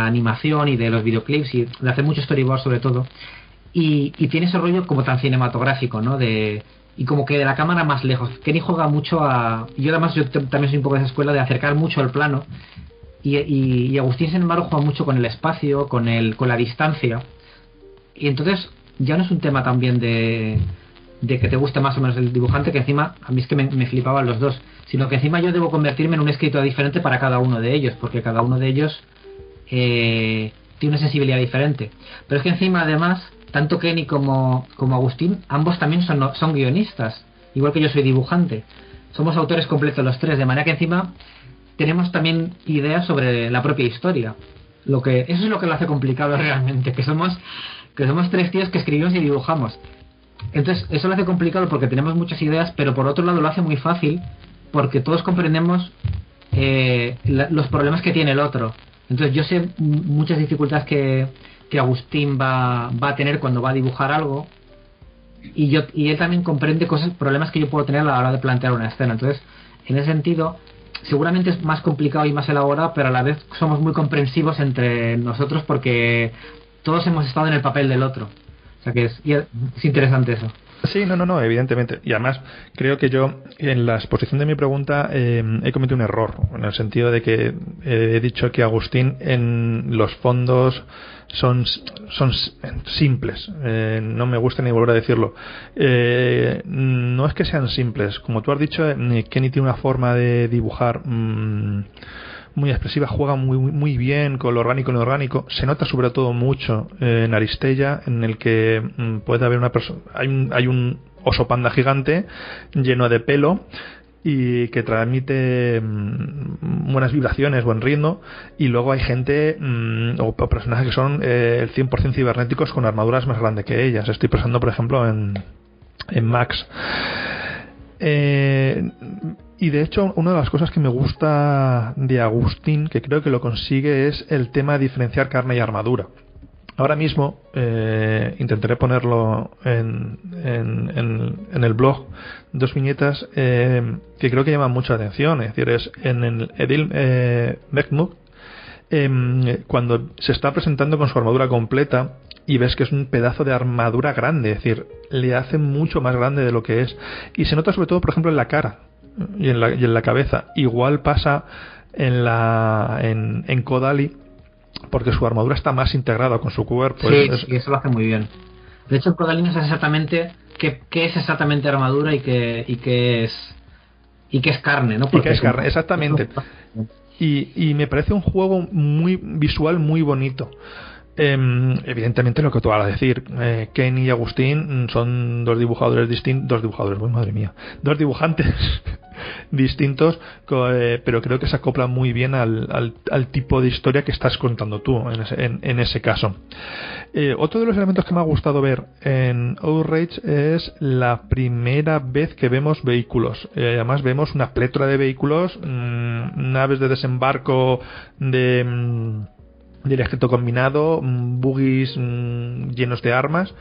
animación y de los videoclips, y de hacer mucho storyboard sobre todo, y tiene ese rollo como tan cinematográfico, ¿no? Y como que de la cámara más lejos. Kenny juega mucho yo también soy un poco de esa escuela de acercar mucho el plano, y Agustín sin embargo juega mucho con el espacio, con la distancia. Y entonces ya no es un tema también de que te guste más o menos el dibujante, que encima a mí es que me flipaban los dos, sino que encima yo debo convertirme en un escritor diferente para cada uno de ellos, porque cada uno de ellos tiene una sensibilidad diferente. Pero es que encima además tanto Kenny como Agustín, ambos también son guionistas, igual que yo soy dibujante. Somos autores completos los tres, de manera que encima tenemos también ideas sobre la propia historia. Eso es lo que lo hace complicado realmente, que somos tres tíos que escribimos y dibujamos. Entonces eso lo hace complicado porque tenemos muchas ideas, pero por otro lado lo hace muy fácil porque todos comprendemos los problemas que tiene el otro. Entonces yo sé muchas dificultades que Agustín va a tener cuando va a dibujar algo, y él también comprende problemas que yo puedo tener a la hora de plantear una escena. Entonces en ese sentido seguramente es más complicado y más elaborado, pero a la vez somos muy comprensivos entre nosotros porque todos hemos estado en el papel del otro. O sea que es interesante eso. Sí, no, evidentemente. Y además creo que yo en la exposición de mi pregunta he cometido un error, en el sentido de que he dicho que Agustín en los fondos son simples. No me gusta ni volver a decirlo. No es que sean simples. Como tú has dicho, Kenny tiene una forma de dibujar muy expresiva, juega muy bien con lo orgánico y lo orgánico. Se nota sobre todo mucho en Aristella, en el que puede haber una persona, hay un oso panda gigante lleno de pelo y que transmite buenas vibraciones, buen ritmo, y luego hay gente o personajes que son el 100% cibernéticos con armaduras más grandes que ellas. Estoy pensando por ejemplo en Max. Y de hecho una de las cosas que me gusta de Agustín, que creo que lo consigue, es el tema de diferenciar carne y armadura. Ahora mismo intentaré ponerlo en el blog, dos viñetas que creo que llaman mucha atención. Es decir, es en el Edil Mekmuk, cuando se está presentando con su armadura completa y ves que es un pedazo de armadura grande, es decir, le hace mucho más grande de lo que es, y se nota sobre todo por ejemplo en la cara y en la cabeza. Igual pasa en Kodali, porque su armadura está más integrada con su cuerpo. Sí, eso lo hace muy bien. De hecho en Kodali no sabes exactamente qué es exactamente armadura y qué es carne, ¿no? Porque y qué es carne, exactamente. Y me parece un juego muy visual, muy bonito. Evidentemente lo que tú vas a decir, Kenny y Agustín son dos dibujantes distintos, pero creo que se acoplan muy bien al tipo de historia que estás contando tú en ese caso. Otro de los elementos que me ha gustado ver en Outrage es la primera vez que vemos vehículos. Además vemos una plétora de vehículos, naves de desembarco del ejército combinado, buggies llenos de armas.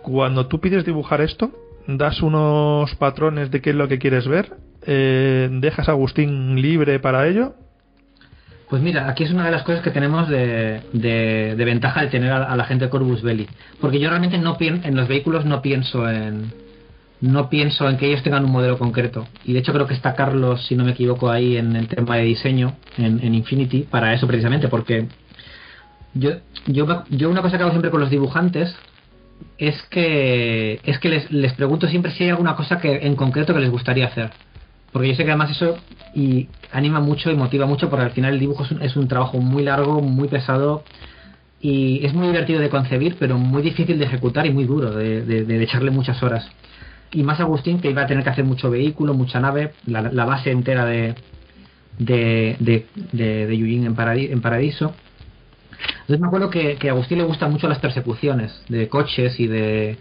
Cuando tú pides dibujar esto, das unos patrones de qué es lo que quieres ver, dejas a Agustín libre para ello. Pues mira, aquí es una de las cosas que tenemos de ventaja de tener a la gente de Corvus Belli, porque yo realmente en los vehículos no pienso en que ellos tengan un modelo concreto, y de hecho creo que está Carlos, si no me equivoco, ahí en el tema de diseño en Infinity para eso precisamente, porque yo una cosa que hago siempre con los dibujantes es que les pregunto siempre si hay alguna cosa que en concreto que les gustaría hacer, porque yo sé que además eso y anima mucho y motiva mucho, porque al final el dibujo es un trabajo muy largo, muy pesado, y es muy divertido de concebir, pero muy difícil de ejecutar y muy duro de echarle muchas horas. Y más Agustín, que iba a tener que hacer mucho vehículo, mucha nave, la base entera de Eugene en Paradiso. Entonces me acuerdo que a Agustín le gustan mucho las persecuciones de coches y de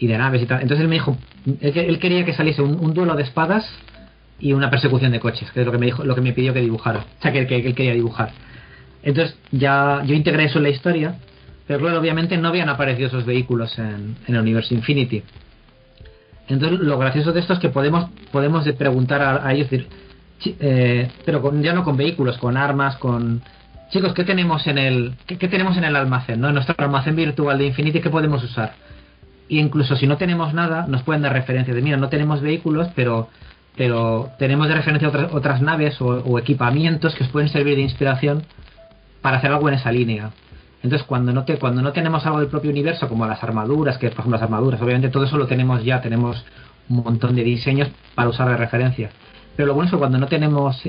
naves y tal. Entonces él me dijo, él quería que saliese un duelo de espadas y una persecución de coches, que es lo que me pidió que dibujara, o sea, que él quería dibujar. Entonces ya yo integré eso en la historia, pero claro, obviamente no habían aparecido esos vehículos en el universo Infinity. Entonces lo gracioso de esto es que podemos preguntar a ellos, decir, pero ya no con vehículos, con armas, con... Chicos, ¿qué tenemos en el almacén, ¿no? En nuestro almacén virtual de Infinity, ¿qué podemos usar? Y incluso si no tenemos nada, nos pueden dar referencias de, mira, no tenemos vehículos, pero tenemos de referencia otras naves o equipamientos que os pueden servir de inspiración para hacer algo en esa línea. Entonces cuando no tenemos algo del propio universo, como las armaduras, que por ejemplo las armaduras, obviamente todo eso lo tenemos ya, tenemos un montón de diseños para usar de referencia, pero lo bueno es que cuando no tenemos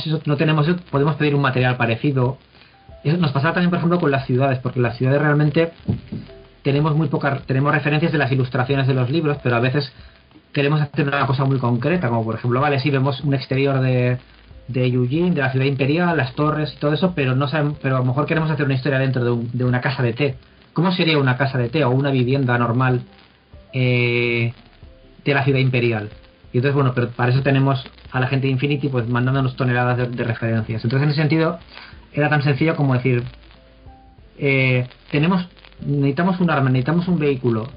eso, podemos pedir un material parecido. Eso nos pasa también por ejemplo con las ciudades, porque las ciudades realmente tenemos referencias de las ilustraciones de los libros, pero a veces queremos hacer una cosa muy concreta, como por ejemplo, vale, sí, vemos un exterior de Eugene, de la ciudad imperial, las torres y todo eso, pero no sabemos, pero a lo mejor queremos hacer una historia dentro de una casa de té. ¿Cómo sería una casa de té o una vivienda normal de la ciudad imperial? Y entonces, bueno, pero para eso tenemos a la gente de Infinity pues mandándonos toneladas de referencias. Entonces, en ese sentido, era tan sencillo como decir, necesitamos un arma, necesitamos un vehículo.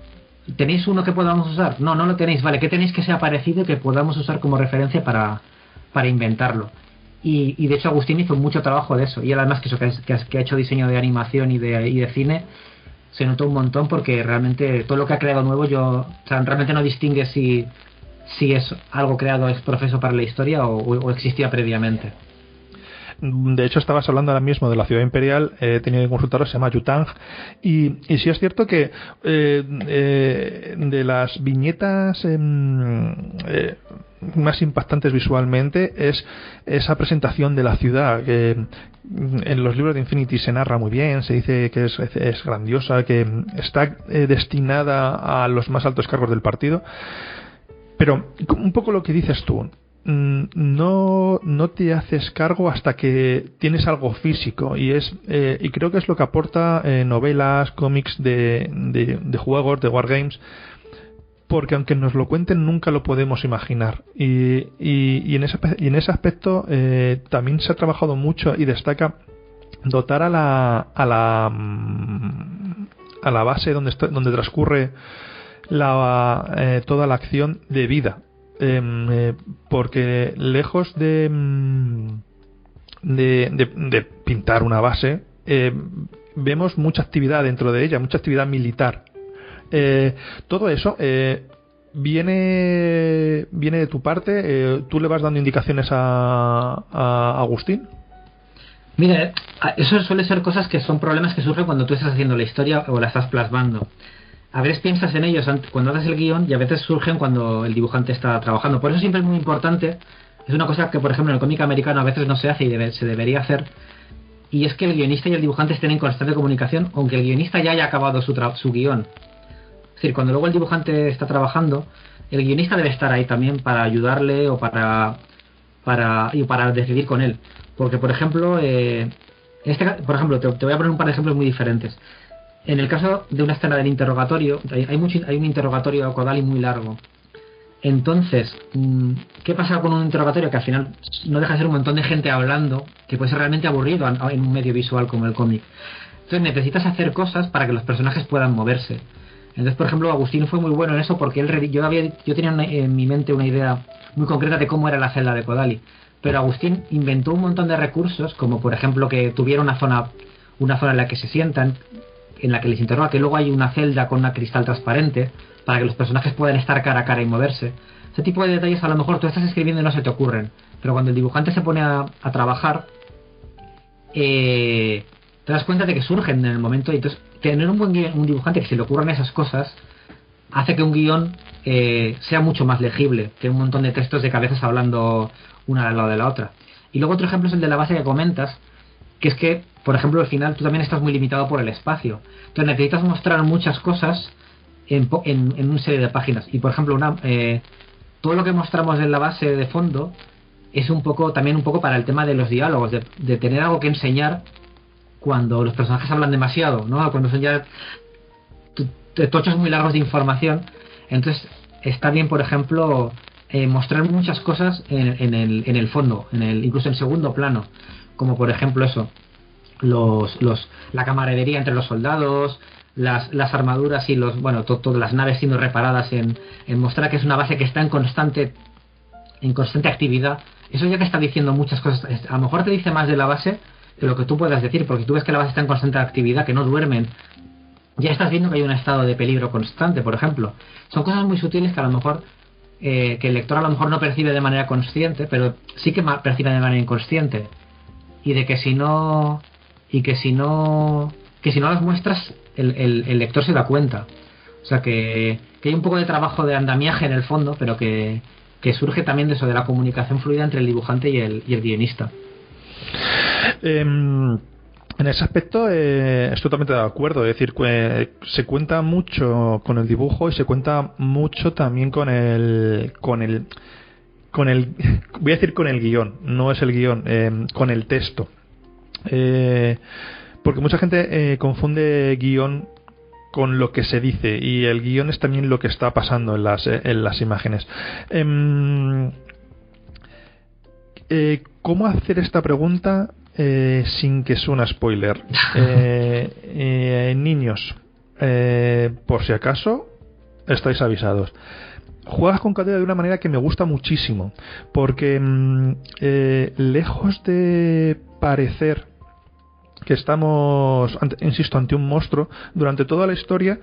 ¿Tenéis uno que podamos usar? No lo tenéis. Vale, ¿qué tenéis que sea parecido y que podamos usar como referencia para inventarlo? Y de hecho Agustín hizo mucho trabajo de eso. Y él además que ha hecho diseño de animación y de cine, se notó un montón, porque realmente todo lo que ha creado nuevo, realmente no distingue si es algo creado ex profeso para la historia o existía previamente. De hecho, estabas hablando ahora mismo de la ciudad imperial, he tenido que consultarlo, se llama Yutang, y sí es cierto que de las viñetas más impactantes visualmente es esa presentación de la ciudad, que en los libros de Infinity se narra muy bien, se dice que es grandiosa, que está destinada a los más altos cargos del partido, pero un poco lo que dices tú, no te haces cargo hasta que tienes algo físico, y creo que es lo que aporta novelas, cómics de juegos, de wargames, porque aunque nos lo cuenten nunca lo podemos imaginar, y en ese aspecto también se ha trabajado mucho y destaca dotar a la base donde transcurre toda la acción de vida. Porque lejos de pintar una base, vemos mucha actividad dentro de ella, mucha actividad militar. Todo eso viene de tu parte. ¿Tú le vas dando indicaciones a Agustín? Mira, eso suele ser cosas que son problemas que surgen cuando tú estás haciendo la historia o la estás plasmando. A veces piensas en ellos cuando haces el guión, y a veces surgen cuando el dibujante está trabajando. Por eso siempre es muy importante, es una cosa que por ejemplo en el cómic americano a veces no se hace y se debería hacer, y es que el guionista y el dibujante estén en constante comunicación, aunque el guionista ya haya acabado su guión. Es decir, cuando luego el dibujante está trabajando, el guionista debe estar ahí también para ayudarle o para decidir con él. Porque por ejemplo, te voy a poner un par de ejemplos muy diferentes. En el caso de una escena del interrogatorio, hay un interrogatorio a Kodali muy largo. Entonces, ¿qué pasa con un interrogatorio que al final no deja de ser un montón de gente hablando, que puede ser realmente aburrido en un medio visual como el cómic? Entonces necesitas hacer cosas para que los personajes puedan moverse. Entonces, por ejemplo, Agustín fue muy bueno en eso porque yo tenía en mi mente una idea muy concreta de cómo era la celda de Kodali. Pero Agustín inventó un montón de recursos, como por ejemplo que tuviera una zona en la que se sientan, en la que les interroga, que luego hay una celda con una cristal transparente para que los personajes puedan estar cara a cara y moverse. Ese tipo de detalles a lo mejor tú estás escribiendo y no se te ocurren, pero cuando el dibujante se pone a trabajar, te das cuenta de que surgen en el momento. Y entonces tener un dibujante que se le ocurran esas cosas hace que un guión sea mucho más legible que un montón de textos de cabezas hablando una al lado de la otra. Y luego otro ejemplo es el de la base que comentas, que es que, por ejemplo, al final tú también estás muy limitado por el espacio. Entonces necesitas mostrar muchas cosas en una serie de páginas. Y por ejemplo, todo lo que mostramos en la base de fondo es también un poco para el tema de los diálogos, de tener algo que enseñar cuando los personajes hablan demasiado, ¿no? Cuando son ya tochos muy largos de información. Entonces está bien, por ejemplo, mostrar muchas cosas en el fondo, incluso en segundo plano, como por ejemplo eso, la camaradería entre los soldados, las armaduras y todas las naves siendo reparadas, en mostrar que es una base que está en constante actividad. Eso ya te está diciendo muchas cosas. A lo mejor te dice más de la base de lo que tú puedas decir, porque tú ves que la base está en constante actividad, que no duermen. Ya estás viendo que hay un estado de peligro constante, por ejemplo. Son cosas muy sutiles que a lo mejor que el lector a lo mejor no percibe de manera consciente, pero sí que percibe de manera inconsciente. Y de que si no las muestras, el lector se da cuenta. O sea que hay un poco de trabajo de andamiaje en el fondo, pero que surge también de eso, de la comunicación fluida entre el dibujante y el guionista. En ese aspecto estoy totalmente de acuerdo. Es decir, se cuenta mucho con el dibujo y se cuenta mucho también con el voy a decir con el guión, no es el guión, con el texto. Porque mucha gente confunde guión con lo que se dice, y el guión es también lo que está pasando en las imágenes. ¿Cómo hacer esta pregunta sin que suene spoiler? Niños, por si acaso estáis avisados. Juegas con Kodali de una manera que me gusta muchísimo, porque lejos de parecer que estamos, insisto, ante un monstruo, durante toda la historia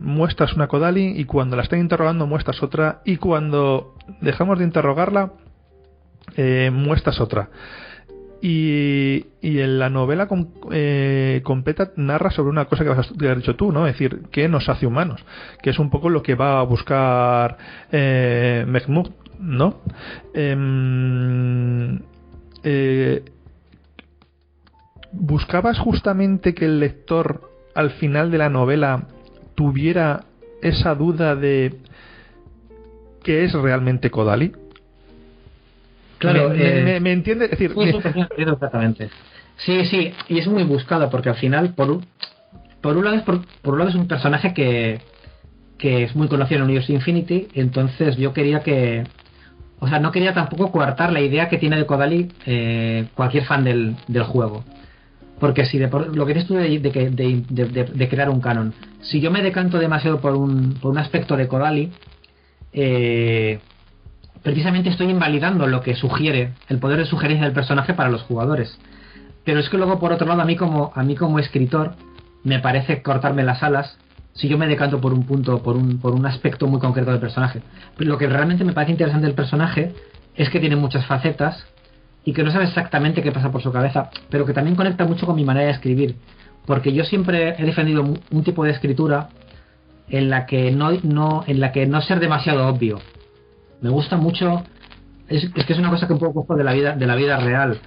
muestras una Kodali, y cuando la están interrogando muestras otra, y cuando dejamos de interrogarla muestras otra. Y en la novela completa narra sobre una cosa que has dicho tú, ¿no? Es decir, ¿qué nos hace humanos? Que es un poco lo que va a buscar Mehmood, ¿no? ¿Buscabas justamente que el lector al final de la novela tuviera esa duda de qué es realmente Kodali? Claro, ¿me entiendes? Es decir, exactamente. Sí, y es muy buscado porque al final, por un lado es un personaje que es muy conocido en el universo Infinity. Entonces yo quería no quería tampoco coartar la idea que tiene de Kodali cualquier fan del juego. Porque si lo que dices tú de crear un canon, si yo me decanto demasiado por un aspecto de Kodali, precisamente estoy invalidando lo que sugiere, el poder de sugerencia del personaje para los jugadores. Pero es que luego, por otro lado, a mí como escritor me parece cortarme las alas si yo me decanto por un punto, por un aspecto muy concreto del personaje. Pero lo que realmente me parece interesante del personaje es que tiene muchas facetas y que no sabe exactamente qué pasa por su cabeza, pero que también conecta mucho con mi manera de escribir, porque yo siempre he defendido un tipo de escritura en la que no ser demasiado obvio. Me gusta mucho, es que es una cosa que un poco cojo de la vida real,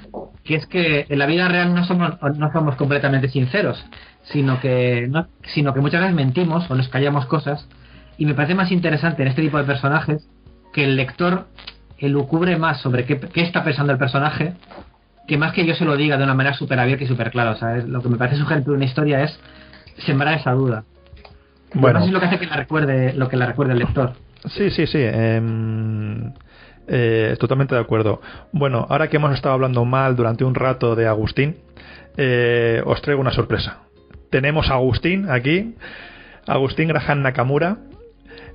que es que en la vida real no somos completamente sinceros, sino que muchas veces mentimos o nos callamos cosas, y me parece más interesante en este tipo de personajes que el lector elucubre más sobre qué está pensando el personaje, que más que yo se lo diga de una manera súper abierta y súper clara. O sea, lo que me parece sugerente de una historia es sembrar esa duda. Bueno, es lo que hace que la recuerde el lector. Sí. Totalmente de acuerdo. Bueno, ahora que hemos estado hablando mal durante un rato de Agustín, os traigo una sorpresa. Tenemos a Agustín aquí, Agustín Graham Nakamura.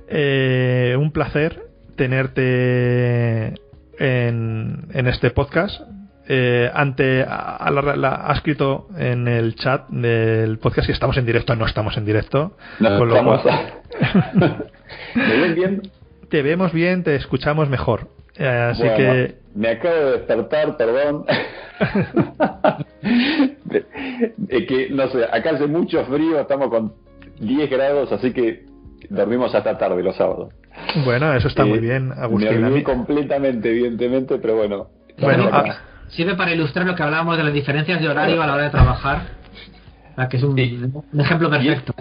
Un placer tenerte en este podcast. Ha escrito en el chat del podcast que estamos en directo. No estamos en directo. No, con lo cual... ¿Me ven bien? Te vemos bien, te escuchamos mejor. Así bueno, que... Me acabo de despertar, perdón. Que no sé, acá hace mucho frío, estamos con 10 grados, así que dormimos hasta tarde los sábados. Bueno, eso está muy bien, Agustín. Me olvidé completamente, evidentemente, pero bueno. Sirve para ilustrar lo que hablábamos de las diferencias de horario a la hora de trabajar, que es un ejemplo perfecto.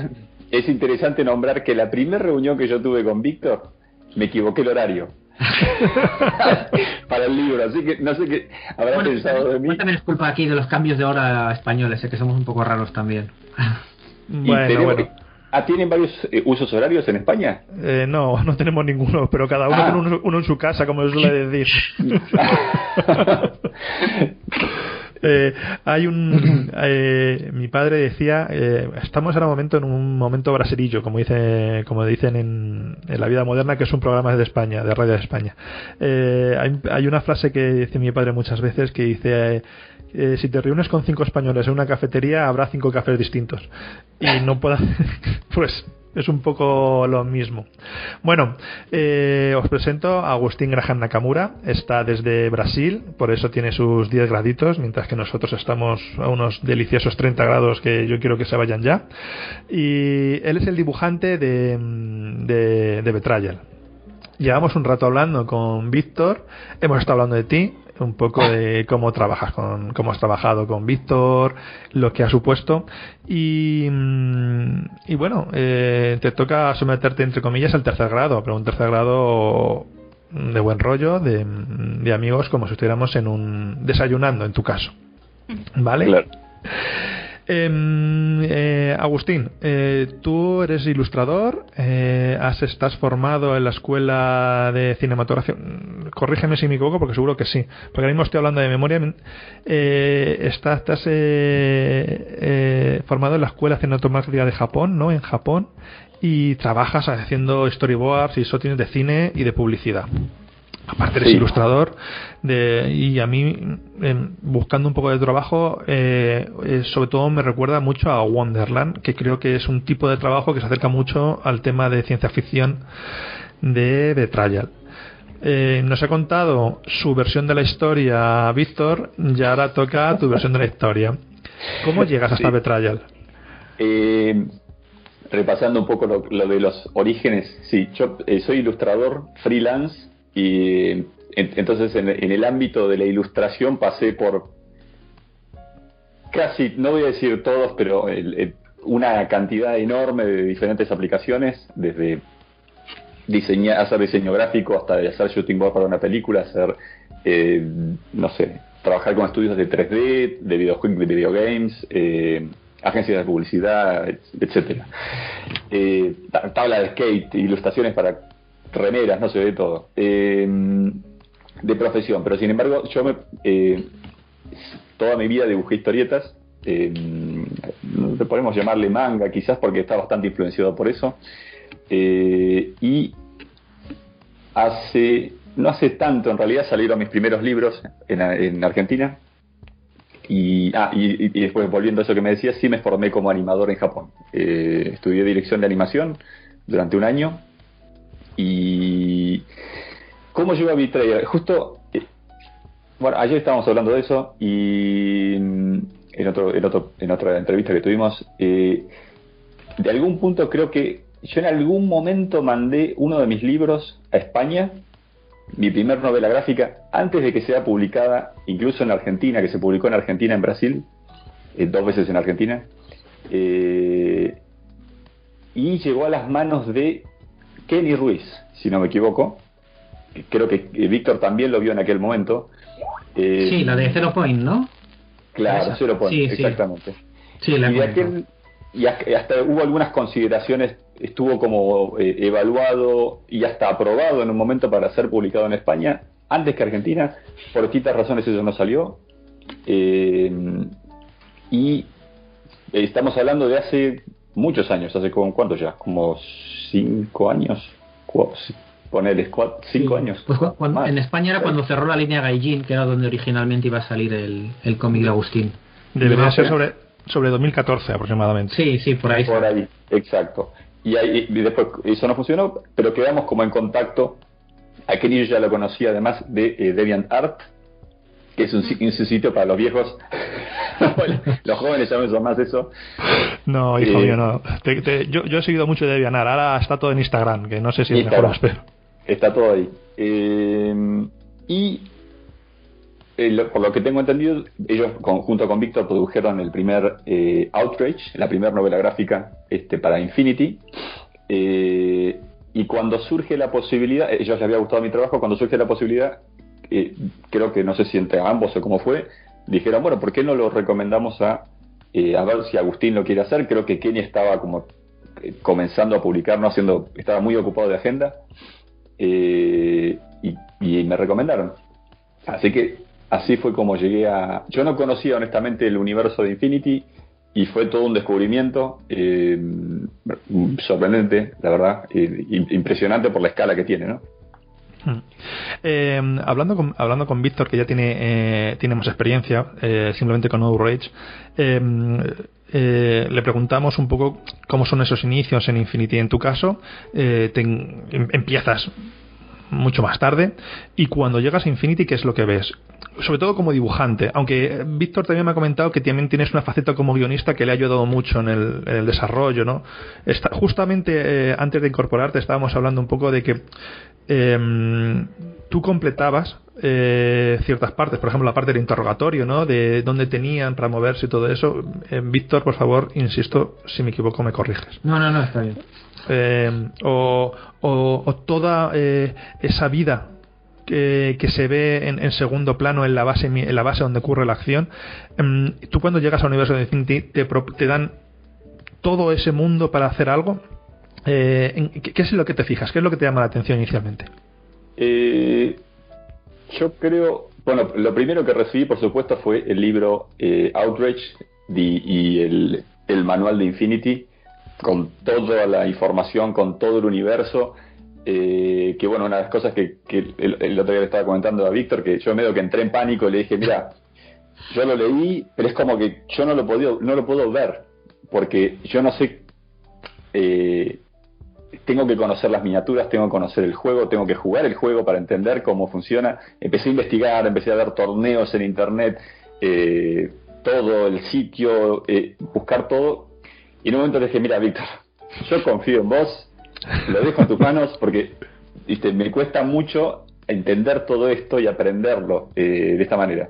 Es interesante nombrar que la primera reunión que yo tuve con Víctor, me equivoqué el horario. Para el libro, así que no sé qué habrá pensado de mí. También es culpa aquí de los cambios de hora españoles, que somos un poco raros también. Bueno. ¿Tienen varios usos horarios en España? No tenemos ninguno, pero cada uno tiene uno en su casa, como se suele decir. Mi padre decía, estamos ahora en un momento braserillo, como dicen en la vida moderna, que es un programa de España, de Radio de España. Hay una frase que dice mi padre muchas veces, que dice: si te reúnes con 5 españoles en una cafetería, habrá 5 cafés distintos. Y no puedo pues es un poco lo mismo. Bueno, os presento a Agustín Graham Nakamura. Está desde Brasil, por eso tiene sus 10 graditos, mientras que nosotros estamos a unos deliciosos 30 grados que yo quiero que se vayan ya. Y él es el dibujante de Betrayal. Llevamos un rato hablando con Víctor, hemos estado hablando de ti, un poco de cómo cómo has trabajado con Víctor, lo que ha supuesto, y bueno, te toca someterte entre comillas al tercer grado, pero un tercer grado de buen rollo, de amigos, como si estuviéramos desayunando en tu caso, ¿vale? Claro. Agustín, tú eres ilustrador, estás formado en la escuela de cinematografía, corrígeme si me equivoco porque seguro que sí, porque ahora mismo estoy hablando de memoria. Estás formado en la escuela cinematográfica de Japón, ¿no? En Japón, y trabajas haciendo storyboards y shotings de cine y de publicidad. Aparte eres ilustrador y a mí, buscando un poco de trabajo, sobre todo me recuerda mucho a Wonderland, que creo que es un tipo de trabajo que se acerca mucho al tema de ciencia ficción de Betrayal. Nos ha contado su versión de la historia Víctor, y ahora toca tu versión de la historia. ¿Cómo llegas hasta Betrayal? Repasando un poco lo de los orígenes, sí, yo soy ilustrador freelance. Y entonces en el ámbito de la ilustración pasé por casi, no voy a decir todos, pero una cantidad enorme de diferentes aplicaciones, desde hacer diseño gráfico hasta hacer shooting board para una película, hacer, trabajar con estudios de 3D, de videojuegos, de videogames, agencias de publicidad, etcétera. Tabla de skate, ilustraciones para remeras, no sé, de todo, de profesión, pero sin embargo yo toda mi vida dibujé historietas, podemos llamarle manga quizás porque está bastante influenciado por eso, y no hace tanto en realidad salieron mis primeros libros en Argentina, y después, volviendo a eso que me decías, sí me formé como animador en Japón. Estudié dirección de animación durante un año. Y ¿cómo llegó a Betrayal? Justo, ayer estábamos hablando de eso, y en otra entrevista que tuvimos, de algún punto creo que yo en algún momento mandé uno de mis libros a España, mi primer novela gráfica, antes de que sea publicada, incluso en Argentina, que se publicó en Argentina, en Brasil, 2 veces en Argentina, y llegó a las manos de Kenny Ruiz, si no me equivoco. Creo que Víctor también lo vio en aquel momento. Sí, la de Zero Point, ¿no? Claro, Zero Point, sí, exactamente. Sí, y hasta hubo algunas consideraciones estuvo como evaluado y hasta aprobado en un momento para ser publicado en España, antes que Argentina. Por distintas razones eso no salió. Y estamos hablando de hace muchos años, hace ¿cuánto ya? Como 5 años, ponerles 5 años. Pues en España era cuando cerró la línea Gaijin, que era donde originalmente iba a salir el cómic de Agustín. Debería ser sobre 2014 aproximadamente. Sí, por ahí. Por ahí, exacto. Y después eso no funcionó, pero quedamos como en contacto. A Kenny yo ya lo conocía además de DeviantArt, que es un sitio para los viejos. Los jóvenes ya no son más eso. No, hijo mío, no. Yo he seguido mucho de DeviantArt, ahora está todo en Instagram, que no sé si es mejor, pero... Está todo ahí. Por lo que tengo entendido, ellos junto con Víctor produjeron el primer Outrage, la primera novela gráfica para Infinity. Y cuando surge la posibilidad, ellos les había gustado mi trabajo, cuando surge la posibilidad, creo que no sé si entre ambos o cómo fue, dijeron, bueno, ¿por qué no lo recomendamos a ver si Agustín lo quiere hacer? Creo que Kenny estaba como comenzando a publicar, estaba muy ocupado de agenda, y me recomendaron. Así que así fue como llegué yo no conocía honestamente el universo de Infinity, y fue todo un descubrimiento sorprendente, la verdad, impresionante por la escala que tiene, ¿no? Hablando con Víctor, que ya tiene más experiencia simplemente con Outrage, le preguntamos un poco cómo son esos inicios en Infinity. En tu caso, empiezas mucho más tarde, y cuando llegas a Infinity, ¿qué es lo que ves? Sobre todo como dibujante, aunque Víctor también me ha comentado que también tienes una faceta como guionista que le ha ayudado mucho en el desarrollo, ¿no? Justamente antes de incorporarte estábamos hablando un poco de que tú completabas ciertas partes, por ejemplo la parte del interrogatorio, ¿no? De dónde tenían para moverse y todo eso. Víctor, por favor, insisto, si me equivoco me corriges. No, está bien. O toda esa vida que se ve en segundo plano en la base donde ocurre la acción. Tú cuando llegas al universo de Infinity te dan todo ese mundo para hacer algo. ¿Qué es lo que te fijas? ¿Qué es lo que te llama la atención inicialmente? Yo creo, bueno, lo primero que recibí por supuesto fue el libro Outrage y el manual de Infinity, con toda la información, con todo el universo. Que bueno, una de las cosas que el otro día le estaba comentando a Víctor, que yo medio que entré en pánico y le dije, mira, yo lo leí, pero es como que yo no lo puedo ver, porque yo no sé, tengo que conocer las miniaturas, tengo que conocer el juego, tengo que jugar el juego para entender cómo funciona. Empecé a investigar, empecé a ver torneos en internet, todo el sitio, buscar todo, y en un momento le dije, mira Víctor, yo confío en vos, lo dejo en tus manos, porque me cuesta mucho entender todo esto y aprenderlo de esta manera.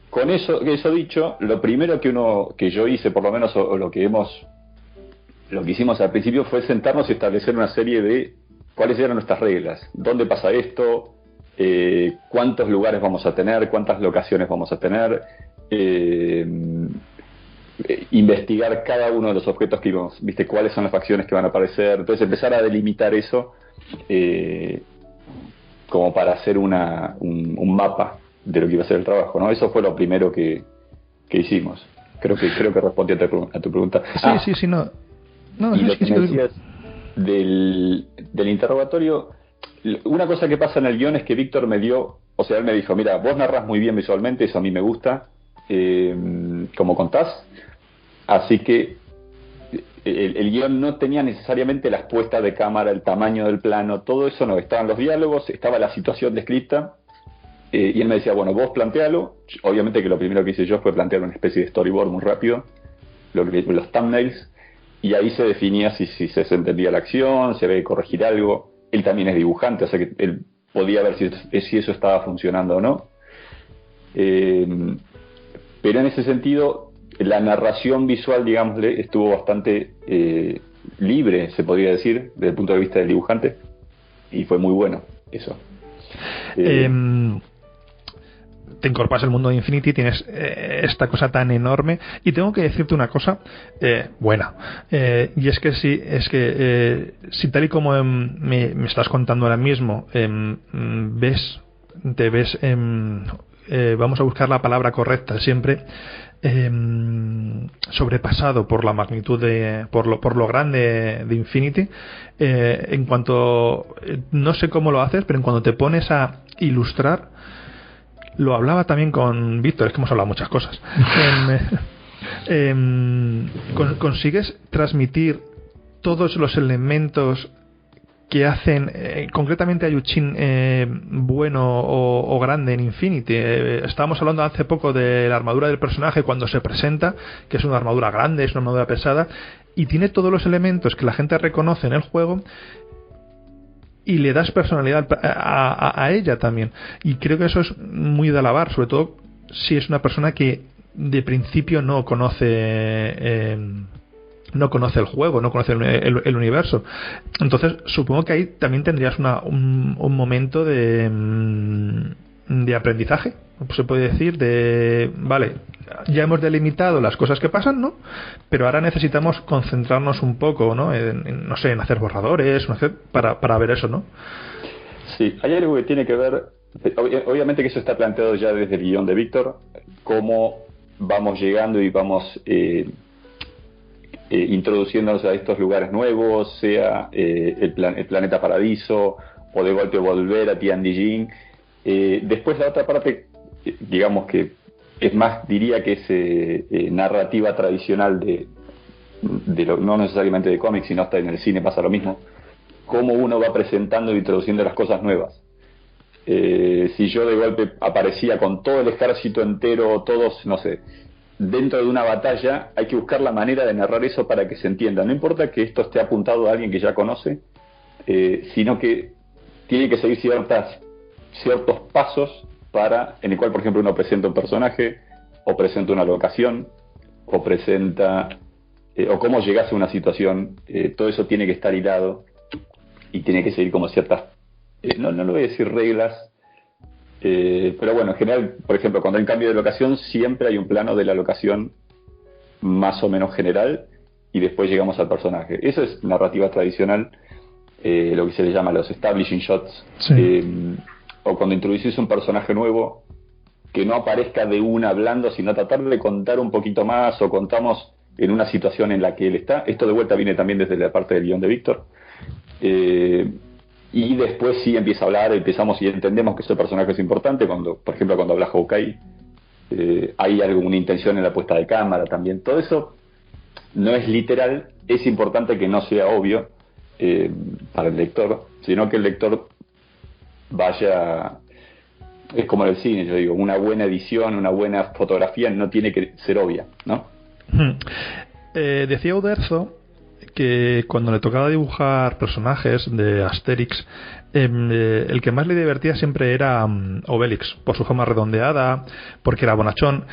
Con eso dicho, lo primero que yo hice, por lo menos, o lo que hicimos al principio, fue sentarnos y establecer una serie de cuáles eran nuestras reglas, dónde pasa esto, cuántos lugares vamos a tener, cuántas locaciones vamos a tener, investigar cada uno de los objetos que íbamos, cuáles son las facciones que van a aparecer. Entonces empezar a delimitar eso, como para hacer un mapa de lo que iba a ser el trabajo, ¿no? Eso fue lo primero que hicimos. Creo que respondí a tu pregunta. Sí, no, y lo que me decías del interrogatorio, una cosa que pasa en el guión es que Víctor me dio, o sea, él me dijo, mira, vos narras muy bien visualmente, eso a mí me gusta, como contás. Así que el guión no tenía necesariamente las puestas de cámara, el tamaño del plano, todo eso no. Estaban los diálogos, estaba la situación descrita, y él me decía, bueno, vos plantealo. Obviamente que lo primero que hice yo fue plantear una especie de storyboard muy rápido, los thumbnails, y ahí se definía si se entendía la acción, si había que corregir algo. Él también es dibujante, o sea que él podía ver si eso estaba funcionando o no. Pero en ese sentido, la narración visual, digámosle, estuvo bastante libre, se podría decir, desde el punto de vista del dibujante, y fue muy bueno eso. te incorporas al mundo de Infinity, tienes esta cosa tan enorme. Y tengo que decirte una cosa buena, y es que si tal y como me estás contando ahora mismo, te ves vamos a buscar la palabra correcta siempre, sobrepasado por la magnitud por lo grande de Infinity, en cuanto, no sé cómo lo haces, pero en cuanto te pones a ilustrar, lo hablaba también con Víctor, es que hemos hablado muchas cosas, consigues transmitir todos los elementos que hacen concretamente a Yuchin bueno o grande en Infinity. Estábamos hablando hace poco de la armadura del personaje cuando se presenta, que es una armadura grande, es una armadura pesada, y tiene todos los elementos que la gente reconoce en el juego, y le das personalidad a ella también. Y creo que eso es muy de alabar, sobre todo si es una persona que de principio no conoce el juego, no conoce el universo. Entonces supongo que ahí también tendrías un momento de aprendizaje, se puede decir, vale, ya hemos delimitado las cosas que pasan, ¿no? Pero ahora necesitamos concentrarnos un poco, ¿no? No sé, en hacer borradores, para ver eso, ¿no? Sí, hay algo que tiene que ver, obviamente que eso está planteado ya desde el guión de Víctor, cómo vamos llegando y vamos introduciéndonos a estos lugares nuevos, sea el planeta Paradiso, o de golpe volver a Tianjin. Después la otra parte, digamos que es más, diría que es narrativa tradicional de no necesariamente de cómics, sino hasta en el cine pasa lo mismo, cómo uno va presentando e introduciendo las cosas nuevas. Si yo de golpe aparecía con todo el ejército entero, todos, no sé, dentro de una batalla, hay que buscar la manera de narrar eso para que se entienda. No importa que esto esté apuntado a alguien que ya conoce, sino que tiene que seguir ciertos pasos en el cual, por ejemplo, uno presenta un personaje, o presenta una locación, o presenta o cómo llegas a una situación. Todo eso tiene que estar hilado y tiene que seguir como ciertas, no lo voy a decir reglas, pero bueno, en general, por ejemplo, cuando hay un cambio de locación, siempre hay un plano de la locación más o menos general, y después llegamos al personaje. Eso es narrativa tradicional, lo que se le llama los establishing shots. Sí. O cuando introducís un personaje nuevo, que no aparezca de una hablando, sino tratar de contar un poquito más, o contamos en una situación en la que él está. Esto de vuelta viene también desde la parte del guión de Víctor. Y después sí empieza a hablar, empezamos y entendemos que ese personaje es importante. Por ejemplo, cuando habla Hawkeye, hay alguna intención en la puesta de cámara también. Todo eso no es literal, es importante que no sea obvio para el lector, sino que el lector vaya... Es como en el cine, yo digo, una buena edición, una buena fotografía no tiene que ser obvia, ¿no? Decía Uderzo que cuando le tocaba dibujar personajes de Asterix, el que más le divertía siempre era Obelix, por su forma redondeada, porque era bonachón.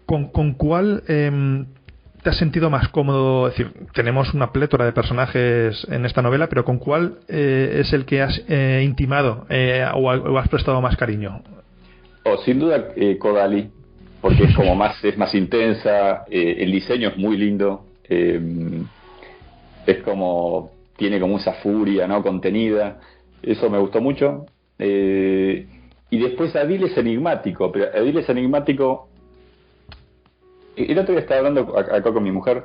¿Con cuál te has sentido más cómodo? Es decir, tenemos una plétora de personajes en esta novela, pero ¿con cuál es el que has intimado o has prestado más cariño? Sin duda Kodali, porque es más intensa, el diseño es muy lindo, es como tiene como esa furia, ¿no?, contenida. Eso me gustó mucho. Y después Adil es enigmático, pero Adil es enigmático. El otro día estaba hablando acá con mi mujer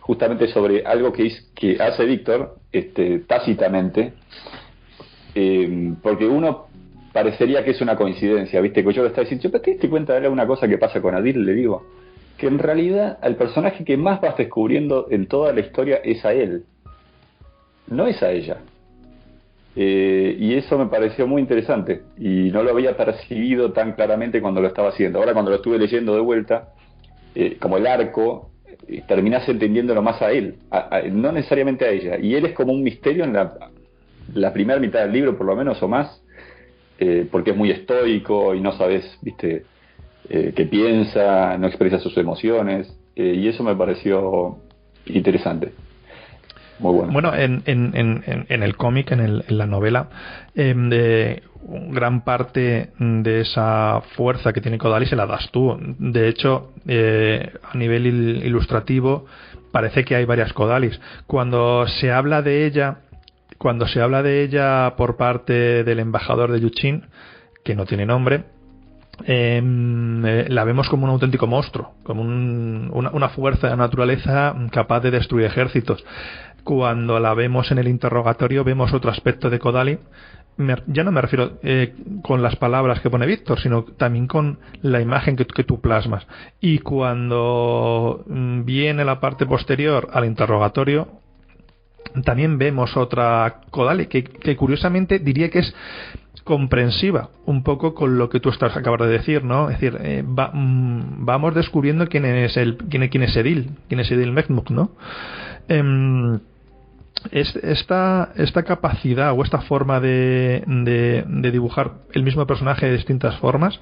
justamente sobre algo que hace Víctor tácitamente, porque uno parecería que es una coincidencia, ¿viste? Que yo le estaba diciendo, ¿pero te diste cuenta de una cosa que pasa con Adil? Le digo que en realidad al personaje que más vas descubriendo en toda la historia es a él, no es a ella. Y eso me pareció muy interesante y no lo había percibido tan claramente cuando lo estaba haciendo. Ahora cuando lo estuve leyendo de vuelta, como el arco, terminás entendiéndolo más a él, no necesariamente a ella, y él es como un misterio en la primera mitad del libro por lo menos, o más, porque es muy estoico y no sabes, viste, qué piensa, no expresa sus emociones, y eso me pareció interesante. Muy bueno. Bueno, en el cómic, en la novela, gran parte de esa fuerza que tiene Kodali se la das tú. De hecho, a nivel ilustrativo, parece que hay varias Kodalis. Cuando se habla de ella por parte del embajador de Yuchin, que no tiene nombre, la vemos como un auténtico monstruo, como una fuerza de la naturaleza capaz de destruir ejércitos. Cuando la vemos en el interrogatorio, vemos otro aspecto de Kodali. Ya no me refiero con las palabras que pone Víctor, sino también con la imagen que tú plasmas. Y cuando viene la parte posterior al interrogatorio, también vemos otra Kodali que curiosamente diría que es comprensiva un poco con lo que tú acabas de decir, ¿no? Es decir, vamos descubriendo quién es Edil Mekmuk, ¿no? Esta capacidad o esta forma de dibujar el mismo personaje de distintas formas,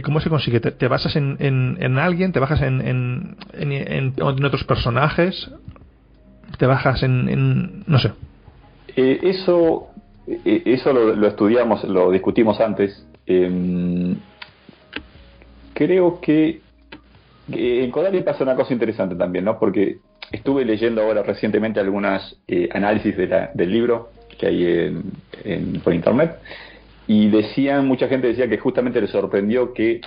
¿cómo se consigue? ¿Te basas en alguien? ¿Te basas en otros personajes? ¿Te bajas en no sé? Eso lo estudiamos, lo discutimos antes. Creo que en Kodali pasa una cosa interesante también, ¿no? Porque estuve leyendo ahora recientemente algunas análisis del libro que hay por internet, y mucha gente decía que justamente le sorprendió que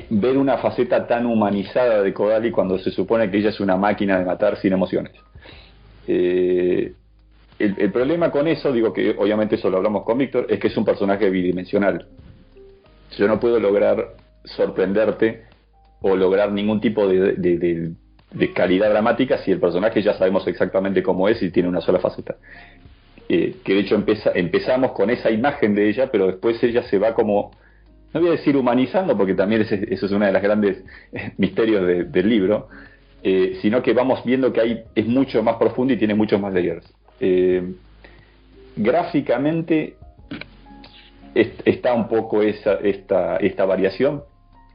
ver una faceta tan humanizada de Kodali cuando se supone que ella es una máquina de matar sin emociones. El problema con eso, digo que obviamente eso lo hablamos con Víctor, es que es un personaje bidimensional. Yo no puedo lograr sorprenderte o lograr ningún tipo de calidad dramática si el personaje ya sabemos exactamente cómo es y tiene una sola faceta. Que de hecho empezamos con esa imagen de ella, pero después ella se va como, no voy a decir humanizando, porque también eso es una de las grandes misterios del libro, sino que vamos viendo que es mucho más profundo y tiene muchos más layers. Gráficamente está un poco esta variación,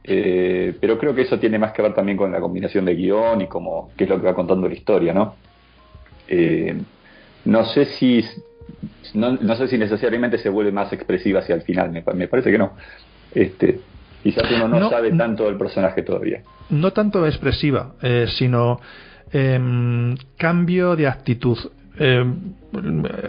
pero creo que eso tiene más que ver también con la combinación de guión y qué es lo que va contando la historia, ¿no? No sé si necesariamente se vuelve más expresiva hacia el final. Me parece que no. Quizás uno no sabe tanto del personaje todavía. No tanto expresiva, sino cambio de actitud.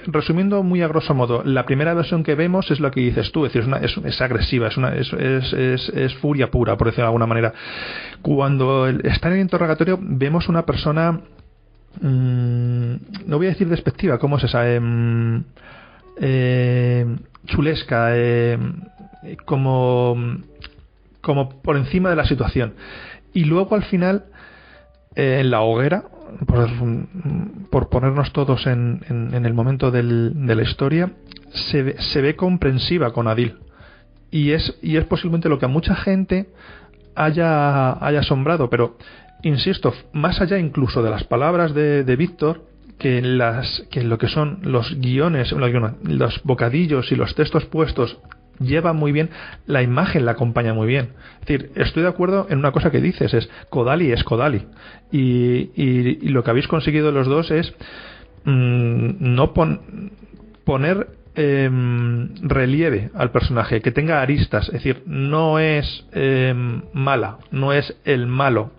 Resumiendo muy a grosso modo, la primera versión que vemos es lo que dices tú, es decir, es agresiva, es furia pura, por decirlo de alguna manera. Cuando está en el interrogatorio vemos una persona, no voy a decir despectiva, ¿cómo es esa? Chulesca, como por encima de la situación. Y luego al final, en la hoguera, por ponernos todos en el momento de la historia, se ve comprensiva con Adil, y es posiblemente lo que a mucha gente haya asombrado, pero insisto, más allá incluso de las palabras de Víctor, que en lo que son los guiones, los bocadillos y los textos puestos lleva muy bien, la imagen la acompaña muy bien. Es decir, estoy de acuerdo en una cosa que dices, es Kodali, y lo que habéis conseguido los dos es no poner relieve al personaje, que tenga aristas, es decir, no es mala, no es el malo,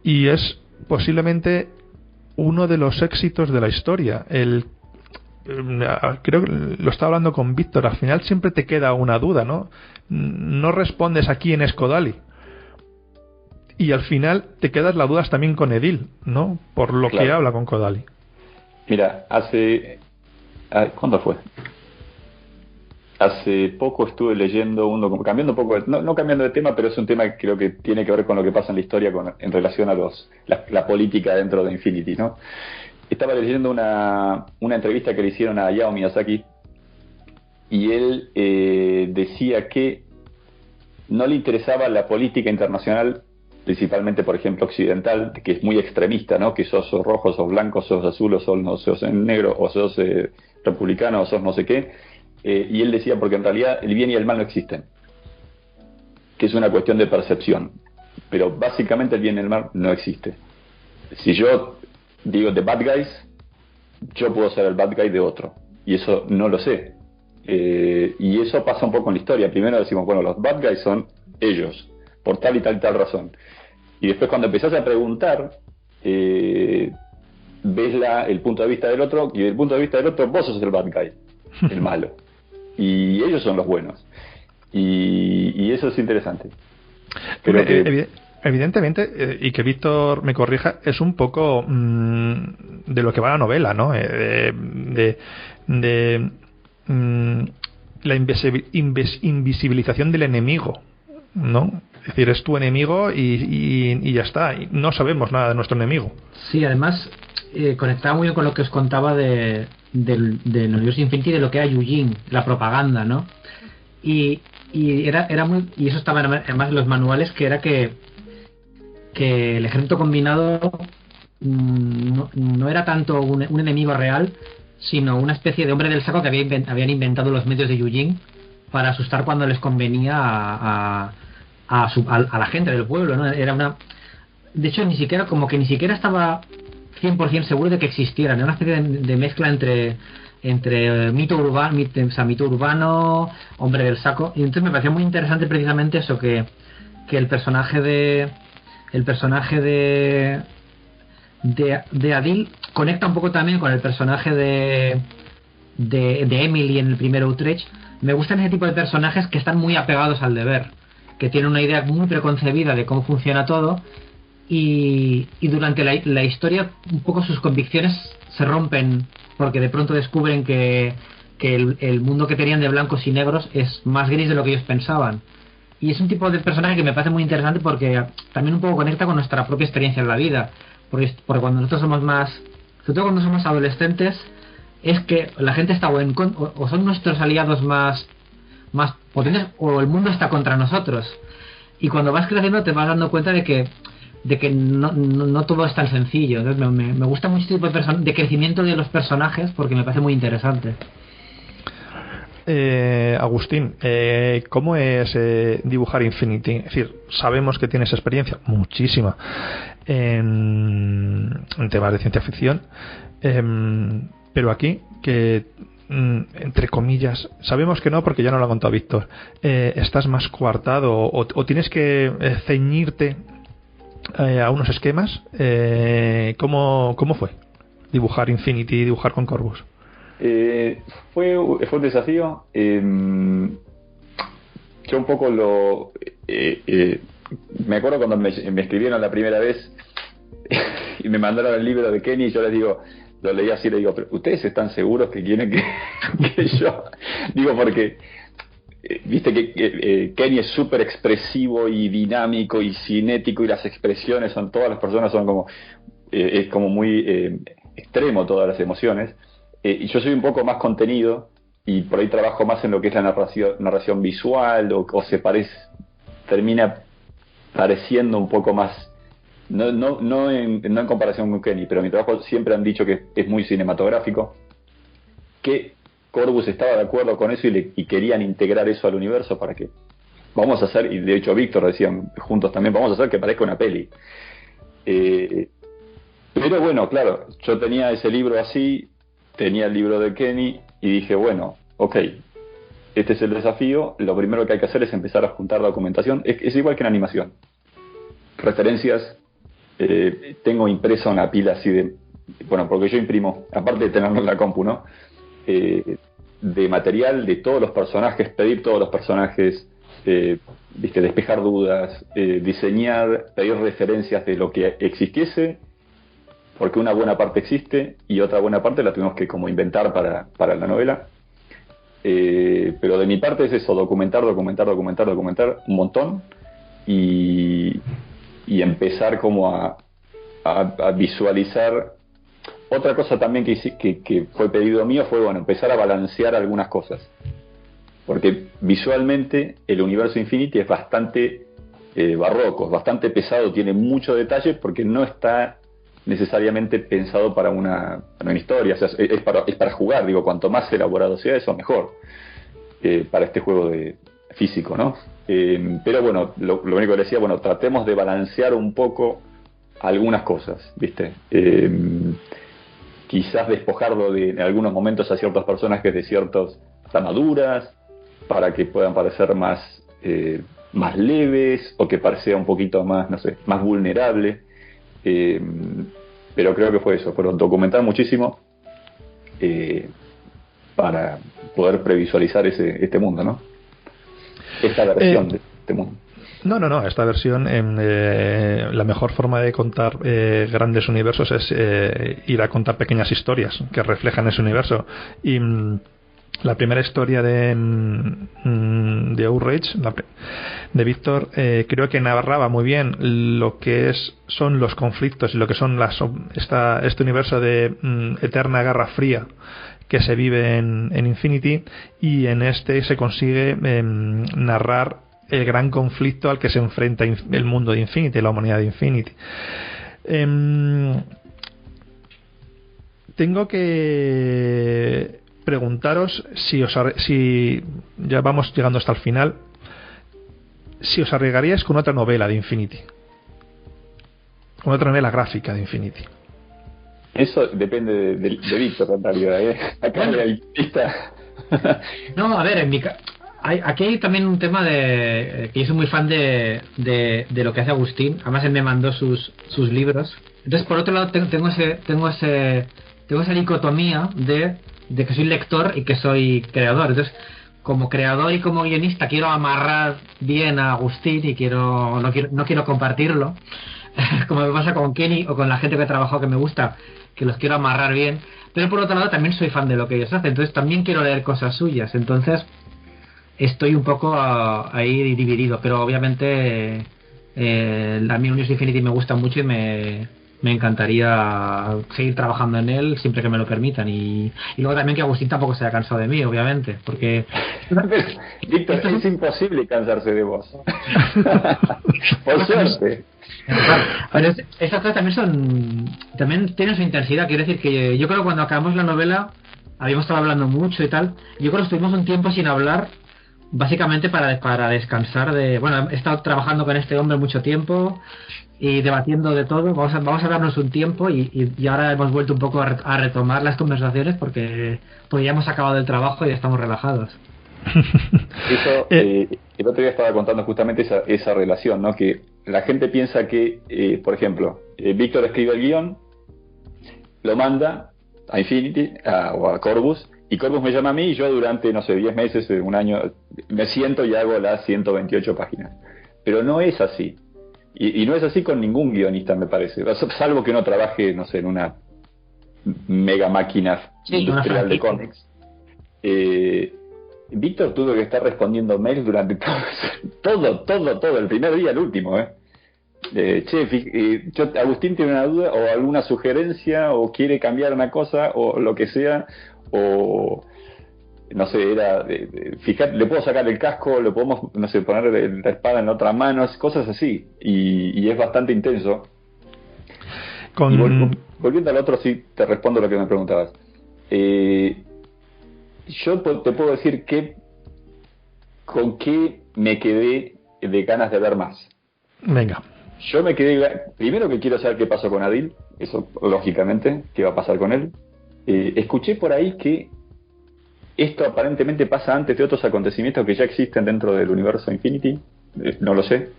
y es posiblemente uno de los éxitos de la historia. Creo que lo estaba hablando con Víctor, al final siempre te queda una duda, ¿no? No respondes a quién es Kodali, y al final te quedas las dudas también con Edil, ¿no? Por lo que habla con Kodali. Mira, ¿cuándo fue? Hace poco estuve leyendo cambiando un poco, no cambiando de tema, pero es un tema que creo que tiene que ver con lo que pasa en la historia en relación a la política dentro de Infinity, ¿no? Estaba leyendo una entrevista que le hicieron a Hayao Miyazaki, y él decía que no le interesaba la política internacional, principalmente, por ejemplo, occidental, que es muy extremista, ¿no? Que sos rojo, sos blanco, sos azul, o sos negro, o sos republicano, o sos no sé qué. Y él decía, porque en realidad el bien y el mal no existen, que es una cuestión de percepción, pero básicamente el bien y el mal no existe. Si yo digo the bad guys, yo puedo ser el bad guy de otro, y eso no lo sé. Y eso pasa un poco en la historia. Primero decimos, bueno, los bad guys son ellos, por tal y tal y tal razón. Y después cuando empezás a preguntar, ves el punto de vista del otro, y desde el punto de vista del otro vos sos el bad guy, el malo. Y ellos son los buenos. Y eso es interesante. Pero evidentemente, y que Víctor me corrija, es un poco de lo que va la novela, ¿no? La invisibilización del enemigo, ¿no? Es decir, es tu enemigo y ya está. Y no sabemos nada de nuestro enemigo. Sí, además conectaba muy bien con lo que os contaba del universo Infinity, de lo que era Yujin, la propaganda, ¿no? Y era muy, y eso estaba además en los manuales, que era que el ejército combinado no era tanto un enemigo real, sino una especie de hombre del saco que habían inventado los medios de Yujin para asustar cuando les convenía a la gente del pueblo, ¿no? Era una, de hecho, ni siquiera estaba 100% seguro de que existieran. Era una especie de mezcla entre mito urbano, hombre del saco. Y entonces me pareció muy interesante precisamente eso, que el personaje de Adil conecta un poco también con el personaje de Emily en el primer Utrecht. Me gustan ese tipo de personajes que están muy apegados al deber, que tienen una idea muy preconcebida de cómo funciona todo, y durante la historia un poco sus convicciones se rompen porque de pronto descubren que el mundo que tenían de blancos y negros es más gris de lo que ellos pensaban. Y es un tipo de personaje que me parece muy interesante porque también un poco conecta con nuestra propia experiencia en la vida, porque cuando nosotros somos más, sobre todo cuando somos adolescentes, es que la gente está o son nuestros aliados más potentes, o el mundo está contra nosotros. Y cuando vas creciendo te vas dando cuenta de que no todo es tan sencillo. Entonces me gusta mucho este tipo de crecimiento de los personajes porque me parece muy interesante. Agustín, ¿cómo es dibujar Infinity? Es decir, sabemos que tienes experiencia, muchísima, en temas de ciencia ficción, pero aquí, que entre comillas, sabemos que no porque ya no lo ha contado Víctor, estás más coartado o tienes que ceñirte a unos esquemas. ¿Cómo fue dibujar Infinity, dibujar con Corvus? Fue un desafío. Yo un poco me acuerdo cuando me escribieron la primera vez y me mandaron el libro de Kenny, y yo les digo, lo leí así, le digo, pero ¿ustedes están seguros que quieren que yo? Digo, porque viste que Kenny es súper expresivo y dinámico y cinético, y las expresiones todas las personas son como es como muy extremo, todas las emociones. Y yo soy un poco más contenido, y por ahí trabajo más en lo que es la narración visual, o termina pareciendo un poco más, no en comparación con Kenny, pero mi trabajo siempre han dicho que es muy cinematográfico, que Corvus estaba de acuerdo con eso y querían integrar eso al universo para que vamos a hacer, y de hecho Víctor decían juntos también, vamos a hacer que parezca una peli. Pero bueno, claro, yo tenía ese libro así, tenía el libro de Kenny, y dije, bueno, ok, este es el desafío. Lo primero que hay que hacer es empezar a juntar documentación. Es igual que en animación. Referencias, tengo impreso una pila así bueno, porque yo imprimo, aparte de tenerlo en la compu, ¿no? De material de todos los personajes, pedir todos los personajes, despejar dudas, diseñar, pedir referencias de lo que existiese, porque una buena parte existe y otra buena parte la tuvimos que como inventar para la novela. Pero de mi parte es eso, documentar un montón, y empezar como a visualizar. Otra cosa también que fue pedido mío fue, bueno, empezar a balancear algunas cosas, porque visualmente el universo Infinity es bastante barroco, es bastante pesado, tiene mucho detalle porque no está necesariamente pensado para una historia. O sea, es para jugar, digo, cuanto más elaborado sea eso mejor, para este juego de físico, ¿no? Pero bueno, lo único que decía, bueno, tratemos de balancear un poco algunas cosas, ¿viste? quizás despojarlo en algunos momentos a ciertos personajes de ciertas armaduras para que puedan parecer más leves o que parecía un poquito más, no sé, más vulnerable. Pero creo que fue eso, fueron documentar muchísimo para poder previsualizar este mundo, ¿no? Esta versión de este mundo. No, esta versión, la mejor forma de contar grandes universos es ir a contar pequeñas historias que reflejan ese universo. Y la primera historia de Outrage, de Víctor, creo que narraba muy bien lo que son los conflictos y lo que son este universo de eterna guerra fría que se vive en Infinity, y en este se consigue narrar el gran conflicto al que se enfrenta el mundo de Infinity, la humanidad de Infinity. Tengo que preguntaros si ya vamos llegando hasta el final, si os arriesgaríais con otra novela de Infinity, con otra novela gráfica de Infinity. Eso depende de Víctor, en realidad, acá bueno. El pista. No, a ver, aquí hay también un tema que yo soy muy fan de lo que hace Agustín. Además él me mandó sus libros. Entonces, por otro lado, tengo esa dicotomía de que soy lector y que soy creador. Entonces, como creador y como guionista quiero amarrar bien a Agustín y no quiero compartirlo, como me pasa con Kenny o con la gente que he trabajado que me gusta, que los quiero amarrar bien. Pero por otro lado también soy fan de lo que ellos hacen, entonces también quiero leer cosas suyas. Entonces estoy un poco ahí dividido, pero obviamente a mí Universe Infinity me gusta mucho y me encantaría seguir trabajando en él siempre que me lo permitan, y luego también que Agustín tampoco se haya cansado de mí, obviamente, porque Víctor, es imposible cansarse de vos. Por suerte. Pero estas cosas también tienen su intensidad. Quiero decir que yo creo que cuando acabamos la novela habíamos estado hablando mucho y tal. Yo creo que estuvimos un tiempo sin hablar, básicamente para descansar he estado trabajando con este hombre mucho tiempo y debatiendo de todo. Vamos a darnos un tiempo y ahora hemos vuelto un poco a retomar las conversaciones porque ya hemos acabado el trabajo y estamos relajados. Eso, el otro día estaba contando justamente esa relación, ¿no? Que la gente piensa que, por ejemplo, Víctor escribe el guión, lo manda a Infinity o a Corvus, y Corvus me llama a mí y yo durante, no sé, 10 meses, un año, me siento y hago las 128 páginas. Pero no es así. Y no es así con ningún guionista, me parece. Salvo que uno trabaje, no sé, en una mega máquina industrial de cómics. Víctor tuvo que estar respondiendo mails durante todo, el primer día al último, Agustín tiene una duda o alguna sugerencia o quiere cambiar una cosa o lo que sea, o no sé, fíjate, le puedo sacar el casco, le podemos, no sé, poner la espada en la otra mano, cosas así, y es bastante intenso. Volviendo al otro, sí, te respondo lo que me preguntabas. Yo te puedo decir con qué me quedé de ganas de ver más. Venga. Yo me quedé, primero que quiero saber qué pasó con Adil, eso lógicamente, qué va a pasar con él. Escuché por ahí que esto aparentemente pasa antes de otros acontecimientos que ya existen dentro del universo Infinity. No lo sé,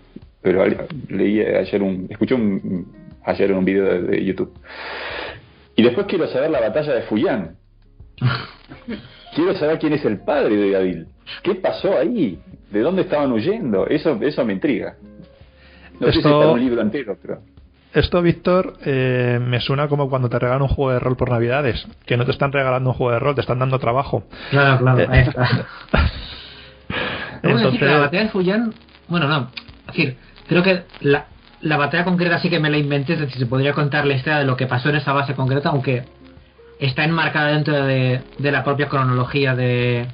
pero escuché ayer en un video de YouTube. Y después quiero saber la batalla de Fuyan. Quiero saber quién es el padre de Adil. ¿Qué pasó ahí? ¿De dónde estaban huyendo? Eso me intriga. No sé si está en un libro entero, pero... Esto, Víctor, me suena como cuando te regalan un juego de rol por Navidades, que no te están regalando un juego de rol, te están dando trabajo. Claro, ahí está. Entonces... la batalla de Fuyan, es decir, creo que la batalla concreta sí que me la inventé, es decir, se podría contar la historia de lo que pasó en esa base concreta, aunque está enmarcada dentro de la propia cronología de...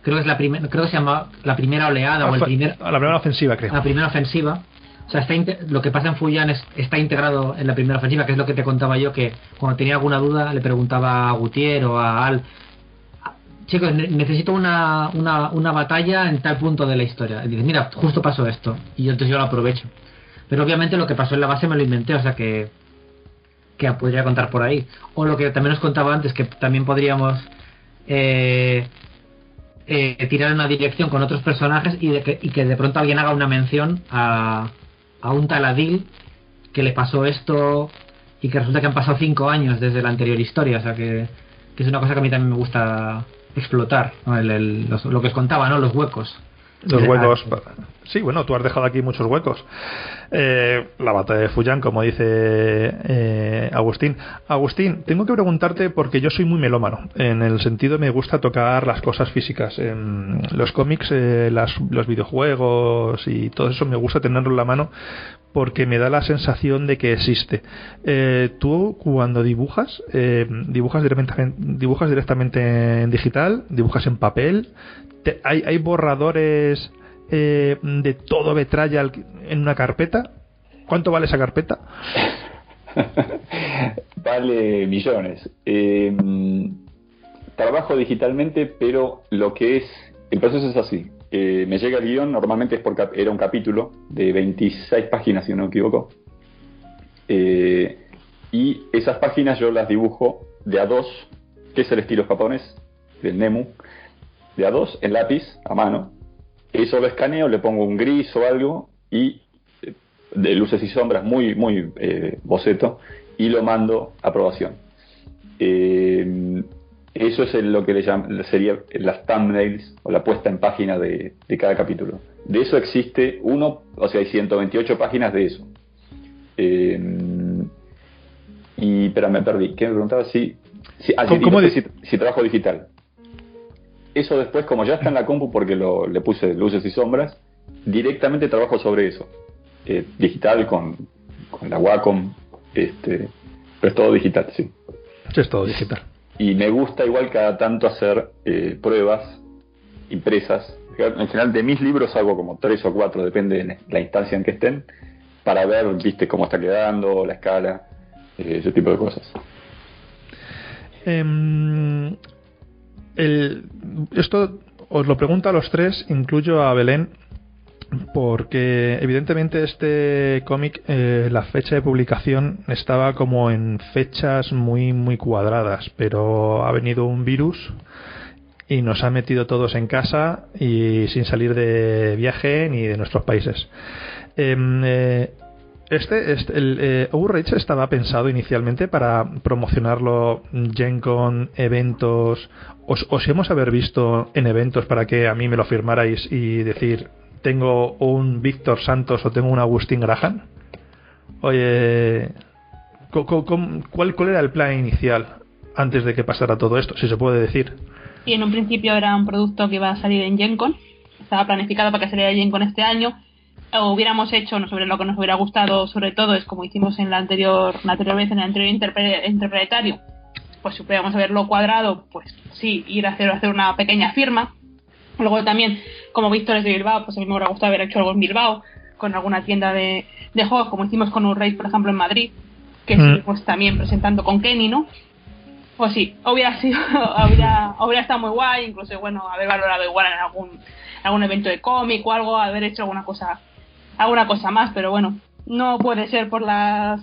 Creo que se llama la primera oleada la primera ofensiva, creo. La primera ofensiva. O sea, lo que pasa en Fuyan está integrado en la primera ofensiva, que es lo que te contaba yo, que cuando tenía alguna duda le preguntaba a Gutiérrez o a Al: chicos, necesito una batalla en tal punto de la historia. Y dices, mira, justo pasó esto. Y entonces yo lo aprovecho. Pero obviamente lo que pasó en la base me lo inventé, o sea que que podría contar por ahí. O lo que también os contaba antes, que también podríamos tirar en una dirección con otros personajes y que de pronto alguien haga una mención a un tal Adil que le pasó esto y que resulta que han pasado 5 años desde la anterior historia. O sea que es una cosa que a mí también me gusta explotar, ¿no? Lo que os contaba, ¿no? Los huecos. Los huecos. Sí, bueno, tú has dejado aquí muchos huecos. La batalla de Fuyan, como dice Agustín. Agustín, tengo que preguntarte, porque yo soy muy melómano, en el sentido me gusta tocar las cosas físicas. Los cómics, los videojuegos y todo eso me gusta tenerlo en la mano porque me da la sensación de que existe. Tú, cuando dibujas, dibujas directamente en digital, dibujas en papel. ¿Hay borradores de todo Betrayal en una carpeta? ¿Cuánto vale esa carpeta? Vale millones. Trabajo digitalmente, pero lo que es... El proceso es así. Me llega el guión, normalmente es era un capítulo de 26 páginas, si no me equivoco. Y esas páginas yo las dibujo de A2, que es el estilo japonés, del Nemu. De A2 en lápiz, a mano. Eso lo escaneo, le pongo un gris o algo y de luces y sombras muy boceto, y lo mando a aprobación. Eso es lo que sería las thumbnails o la puesta en página de cada capítulo. De eso existe hay 128 páginas de eso. Pero me perdí. ¿Qué me preguntaba? Si trabajo digital. Eso después, como ya está en la compu porque le puse luces y sombras, directamente trabajo sobre eso. Digital con la Wacom, pero es todo digital, sí. Es todo digital. Y me gusta igual cada tanto hacer pruebas impresas. En general de mis libros hago como 3 o 4, depende de la instancia en que estén, para ver, viste, cómo está quedando, la escala, ese tipo de cosas. Esto os lo pregunto a los tres, incluyo a Belén, porque evidentemente este cómic, la fecha de publicación estaba como en fechas muy cuadradas, pero ha venido un virus y nos ha metido todos en casa y sin salir de viaje ni de nuestros países. Outrage estaba pensado inicialmente para promocionarlo Gen Con, eventos. ¿Os hemos haber visto en eventos para que a mí me lo firmarais y decir, tengo un Víctor Santos o tengo un Agustín Graham? Oye, ¿cuál era el plan inicial antes de que pasara todo esto, si se puede decir? Y en un principio era un producto que iba a salir en Gen Con. Estaba planificado para que saliera Gen Con este año. O hubiéramos hecho, sobre lo que nos hubiera gustado, sobre todo, es como hicimos en la anterior vez, en el anterior interplanetario, pues si pudiéramos haberlo cuadrado, pues sí, ir a hacer una pequeña firma. Luego también, como Víctor es de Bilbao, pues a mí me hubiera gustado haber hecho algo en Bilbao, con alguna tienda de juegos, como hicimos con Outrage, por ejemplo, en Madrid, que estuvimos también presentando con Kenny, ¿no? Pues sí, hubiera estado muy guay, incluso, bueno, haber valorado igual en algún evento de cómic o algo, haber hecho alguna cosa más, pero bueno, no puede ser por las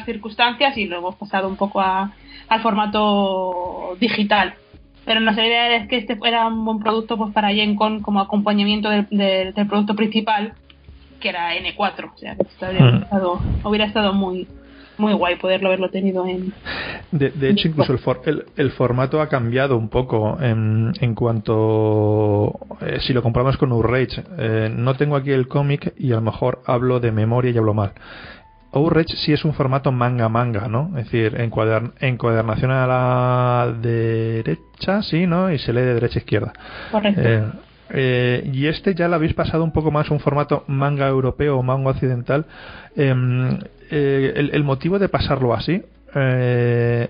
circunstancias y lo hemos pasado un poco al formato digital. Pero nuestra idea es que este fuera un buen producto pues para Gen Con como acompañamiento del producto principal, que era N4, o sea, que hubiera estado muy guay poderlo haberlo tenido en... De hecho, incluso el formato ha cambiado un poco en cuanto... si lo comparamos con Outrage. No tengo aquí el cómic y a lo mejor hablo de memoria y hablo mal. Outrage sí es un formato manga, ¿no? Es decir, encuadernación a la derecha, sí, ¿no? Y se lee de derecha a izquierda. Correcto. Y este ya lo habéis pasado un poco más a un formato manga europeo o manga occidental. El motivo de pasarlo así se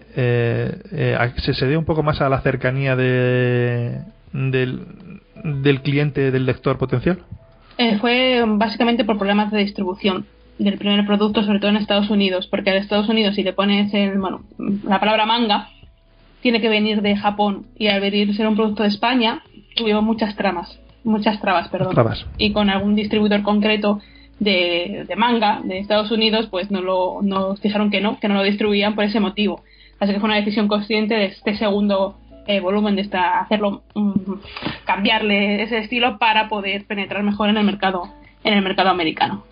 debe un poco más a la cercanía del cliente, del lector potencial. Fue básicamente por problemas de distribución del primer producto, sobre todo en Estados Unidos, porque en Estados Unidos si le pones la palabra manga tiene que venir de Japón, y al venir ser un producto de España tuvimos muchas trabas, y con algún distribuidor concreto de manga de Estados Unidos, pues nos dijeron que no lo distribuían por ese motivo. Así que fue una decisión consciente de este segundo volumen, de hacerlo, cambiarle ese estilo para poder penetrar mejor en el mercado americano.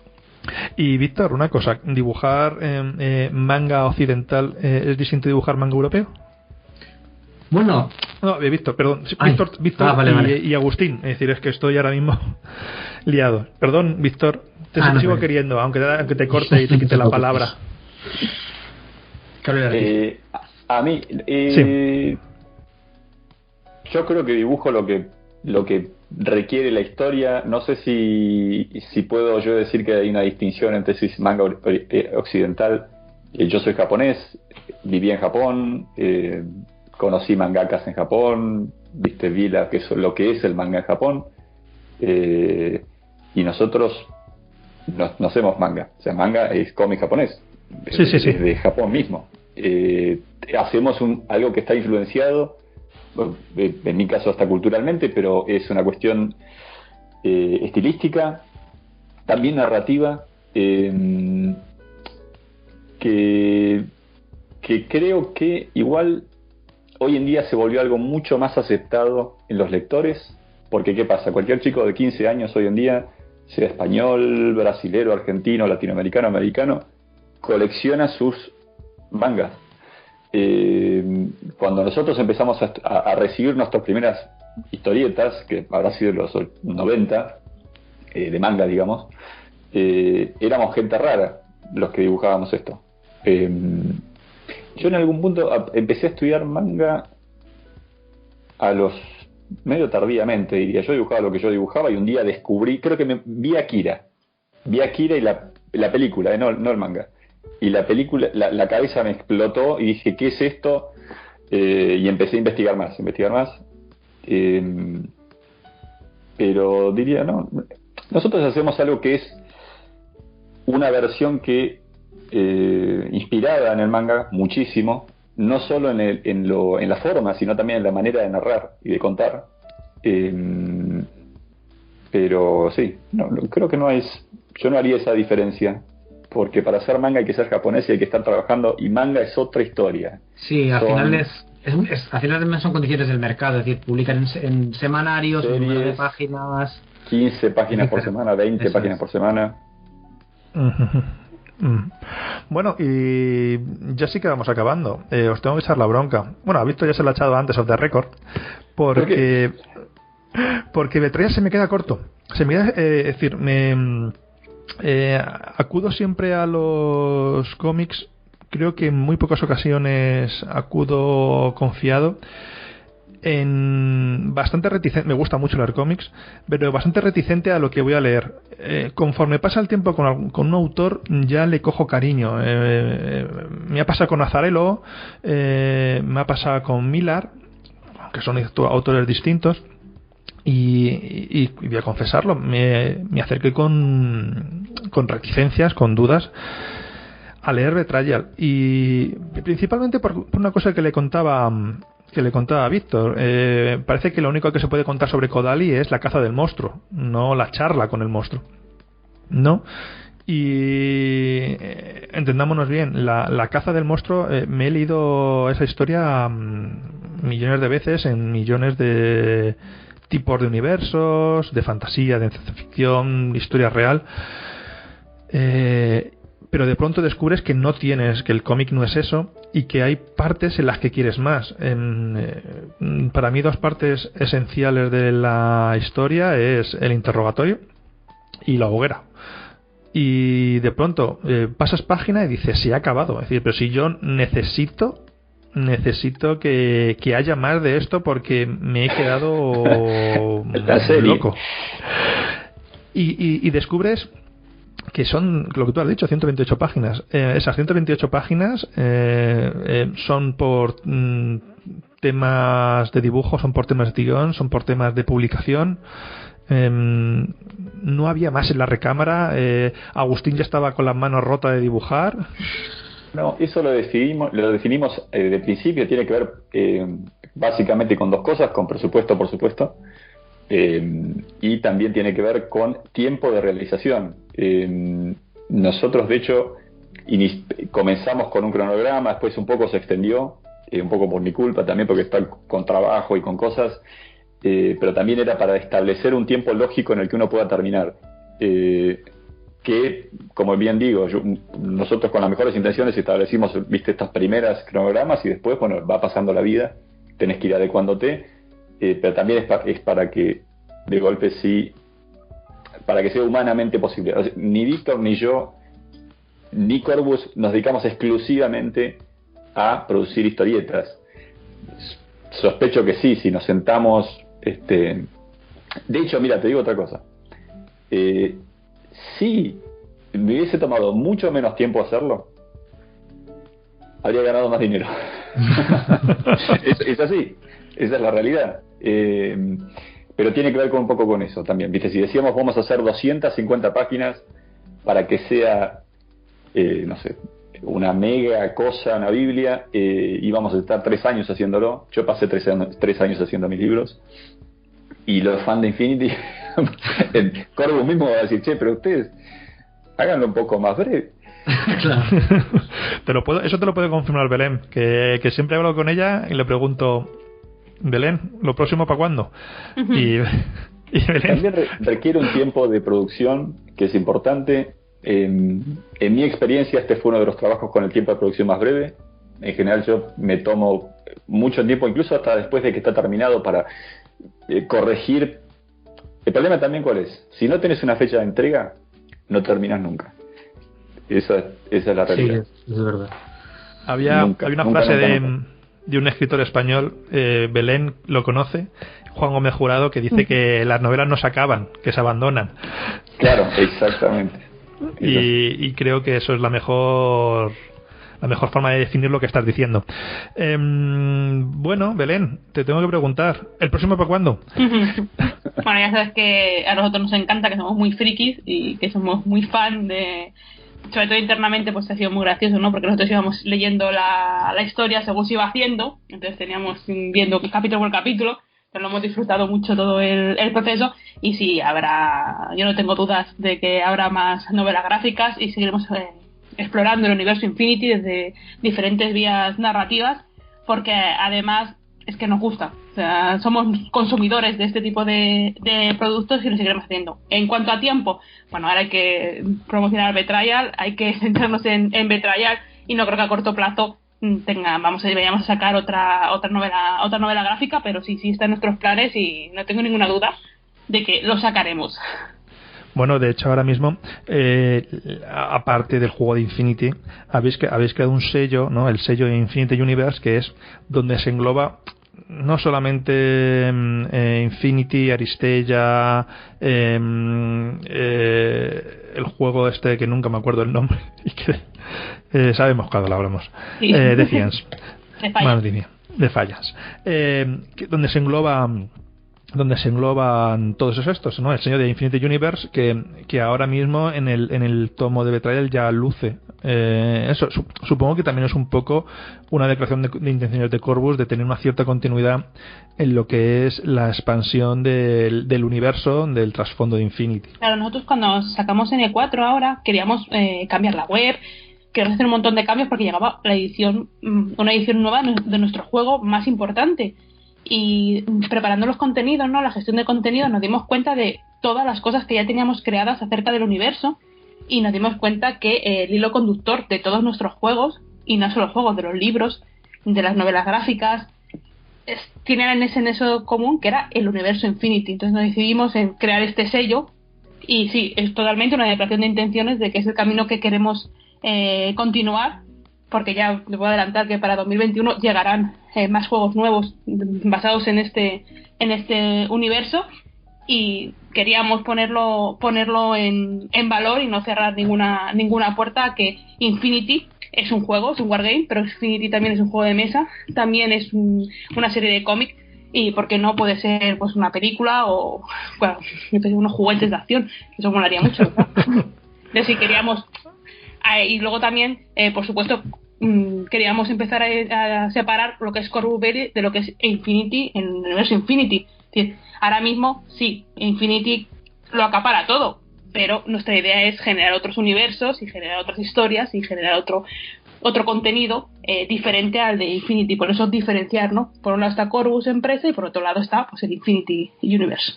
Y Víctor, una cosa, ¿dibujar manga occidental es distinto de dibujar manga europeo? Bueno, no, Víctor, perdón. Víctor vale. Y Agustín. Es decir, es que estoy ahora mismo liado. Perdón, Víctor, te sigo queriendo, aunque te corte y te quite la palabra. A mí, sí. Yo creo que dibujo lo que requiere la historia. No sé si puedo yo decir que hay una distinción entre si es manga occidental. Yo soy japonés, viví en Japón, conocí mangakas en Japón, vi lo que es el manga en Japón, y nosotros no hacemos manga. O sea, manga es cómic japonés, sí. de Japón mismo. Hacemos algo que está influenciado, en mi caso hasta culturalmente, pero es una cuestión estilística, también narrativa, que creo que igual hoy en día se volvió algo mucho más aceptado en los lectores, porque ¿qué pasa? Cualquier chico de 15 años hoy en día, sea español, brasilero, argentino, latinoamericano, americano, colecciona sus mangas. Cuando nosotros empezamos a recibir nuestras primeras historietas, que habrá sido en los 90, de manga, digamos, éramos gente rara los que dibujábamos esto. Yo en algún punto empecé a estudiar manga medio tardíamente, diría. Yo dibujaba lo que yo dibujaba y un día descubrí, creo que vi Akira y la película, no el manga. Y la película, la cabeza me explotó y dije, ¿qué es esto? Y empecé a investigar más. Pero diría, no, nosotros hacemos algo que es una versión que inspirada en el manga muchísimo, no solo en la forma, sino también en la manera de narrar y de contar. Pero sí, creo que yo no haría esa diferencia, porque para hacer manga hay que ser japonés y hay que estar trabajando, y manga es otra historia. Sí, al final al final también son condiciones del mercado, es decir, publican en semanarios, en número de páginas, 15 páginas por semana, 20 páginas por semana. Bueno, y ya sí que vamos acabando. Os tengo que echar la bronca. Bueno, a Víctor ya se lo ha echado antes off the record, porque Betrayal se me queda corto. Es decir, acudo siempre a los cómics. Creo que en muy pocas ocasiones acudo confiado. Bastante reticente, me gusta mucho leer cómics, pero bastante reticente a lo que voy a leer. Conforme pasa el tiempo con un autor, ya le cojo cariño. Me ha pasado con Azzarello, me ha pasado con Millar, que son autores distintos, y voy a confesarlo, me acerqué con reticencias, con dudas, a leer Betrayal, y principalmente por una cosa que le contaba a Víctor. Parece que lo único que se puede contar sobre Kodali es la caza del monstruo, no la charla con el monstruo, ¿no? Y entendámonos bien, la caza del monstruo, me he leído esa historia millones de veces en millones de tipos de universos, de fantasía, de ciencia ficción, historia real, pero de pronto descubres que que el cómic no es eso, y que hay partes en las que quieres más. Para mí, dos partes esenciales de la historia es el interrogatorio y la hoguera. Y de pronto pasas página y dices, se ha acabado. Es decir, pero si yo necesito que haya más de esto, porque me he quedado loco. Y descubres que son, lo que tú has dicho, 128 páginas. Esas 128 páginas son por temas de dibujo, son por temas de guión, son por temas de publicación. No había más en la recámara. Agustín ya estaba con las manos rotas de dibujar. No, eso lo definimos de principio. Tiene que ver básicamente con dos cosas: con presupuesto, por supuesto, Y también tiene que ver con tiempo de realización. Nosotros, de hecho, comenzamos con un cronograma, después un poco se extendió, un poco por mi culpa también, porque está con trabajo y con cosas, pero también era para establecer un tiempo lógico en el que uno pueda terminar. Que, como bien digo, nosotros con las mejores intenciones establecimos, viste, estas primeras cronogramas, y después, bueno, va pasando la vida, tenés que ir adecuándote, pero también es para que, de golpe, sí, para que sea humanamente posible. O sea, ni Víctor, ni yo, ni Corvus nos dedicamos exclusivamente a producir historietas. Sospecho que sí, si nos sentamos, de hecho, mira, te digo otra cosa. Si me hubiese tomado mucho menos tiempo hacerlo, habría ganado más dinero. es así, esa es la realidad. Pero tiene que ver con un poco con eso también, ¿viste? Si decíamos vamos a hacer 250 páginas para que sea, no sé, una mega cosa, una Biblia, y vamos a estar 3 años haciéndolo. Yo pasé 3 años haciendo mis libros, y los fans de Infinity, Corvus mismo va a decir, che, pero ustedes háganlo un poco más breve. Claro. Eso te lo puede confirmar Belén, que siempre hablo con ella y le pregunto, Belén, ¿lo próximo para cuándo? Y Belén... También requiere un tiempo de producción que es importante. En mi experiencia, este fue uno de los trabajos con el tiempo de producción más breve. En general yo me tomo mucho tiempo, incluso hasta después de que está terminado, para corregir. El problema también, ¿cuál es? Si no tenés una fecha de entrega, no terminas nunca. Esa es la realidad. Sí, es verdad. Había una frase de un escritor español, Belén lo conoce, Juan Gómez Jurado, que dice que las novelas no se acaban, que se abandonan. Claro, exactamente. Y creo que eso es la mejor forma de definir lo que estás diciendo. Bueno, Belén, te tengo que preguntar, ¿el próximo para cuándo? Bueno, ya sabes que a nosotros nos encanta, que somos muy frikis y que somos muy fan de... Sobre todo internamente, pues ha sido muy gracioso, ¿no? Porque nosotros íbamos leyendo la historia según se iba haciendo, entonces teníamos viendo capítulo por capítulo, pero lo hemos disfrutado mucho todo el proceso, y sí, yo no tengo dudas de que habrá más novelas gráficas y seguiremos explorando el universo Infinity desde diferentes vías narrativas, porque además es que nos gusta, o sea, somos consumidores de este tipo de productos y lo seguiremos haciendo. En cuanto a tiempo, bueno, ahora hay que promocionar Betrayal, hay que centrarnos en Betrayal, y no creo que a corto plazo vayamos a sacar otra novela gráfica, pero sí está en nuestros planes y no tengo ninguna duda de que lo sacaremos. Bueno, de hecho ahora mismo, aparte del juego de Infinity, habéis creado un sello, ¿no? El sello de Infinity Universe, que es donde se engloba no solamente Infinity, Aristella, el juego este que nunca me acuerdo el nombre y que sabemos cuando lo hablamos, sí. Defiance, de fallas, donde se engloban todos estos, ¿no? El sello de Infinity Universe, que ahora mismo en el tomo de Betrayal ya luce. Eso supongo que también es un poco una declaración de intenciones de Corvus, de tener una cierta continuidad en lo que es la expansión del universo, del trasfondo de Infinity. Claro, nosotros cuando sacamos N4 ahora queríamos cambiar la web, queríamos hacer un montón de cambios porque llegaba una edición nueva de nuestro juego más importante. Y preparando los contenidos, ¿no? La gestión de contenidos, nos dimos cuenta de todas las cosas que ya teníamos creadas acerca del universo, y nos dimos cuenta que el hilo conductor de todos nuestros juegos, y no solo juegos, de los libros, de las novelas gráficas, tienen ese nexo común que era el universo Infinity. Entonces nos decidimos en crear este sello, y sí, es totalmente una declaración de intenciones de que es el camino que queremos continuar, porque ya les voy a adelantar que para 2021 llegarán más juegos nuevos basados en este universo, y queríamos ponerlo en valor y no cerrar ninguna puerta a que Infinity es un juego, es un wargame, pero Infinity también es un juego de mesa, también es una serie de cómics, y porque no puede ser pues una película o bueno, unos juguetes de acción, eso molaría mucho, ¿no? Entonces sí queríamos. Y luego también, por supuesto, queríamos empezar a separar lo que es Corvus Belli de lo que es Infinity, en el universo Infinity. Es decir, Ahora mismo, sí, Infinity lo acapara todo, pero nuestra idea es generar otros universos y generar otras historias y generar otro contenido diferente al de Infinity. Por eso diferenciar, ¿no? Por un lado está Corvus Empresa y por otro lado está pues el Infinity Universe.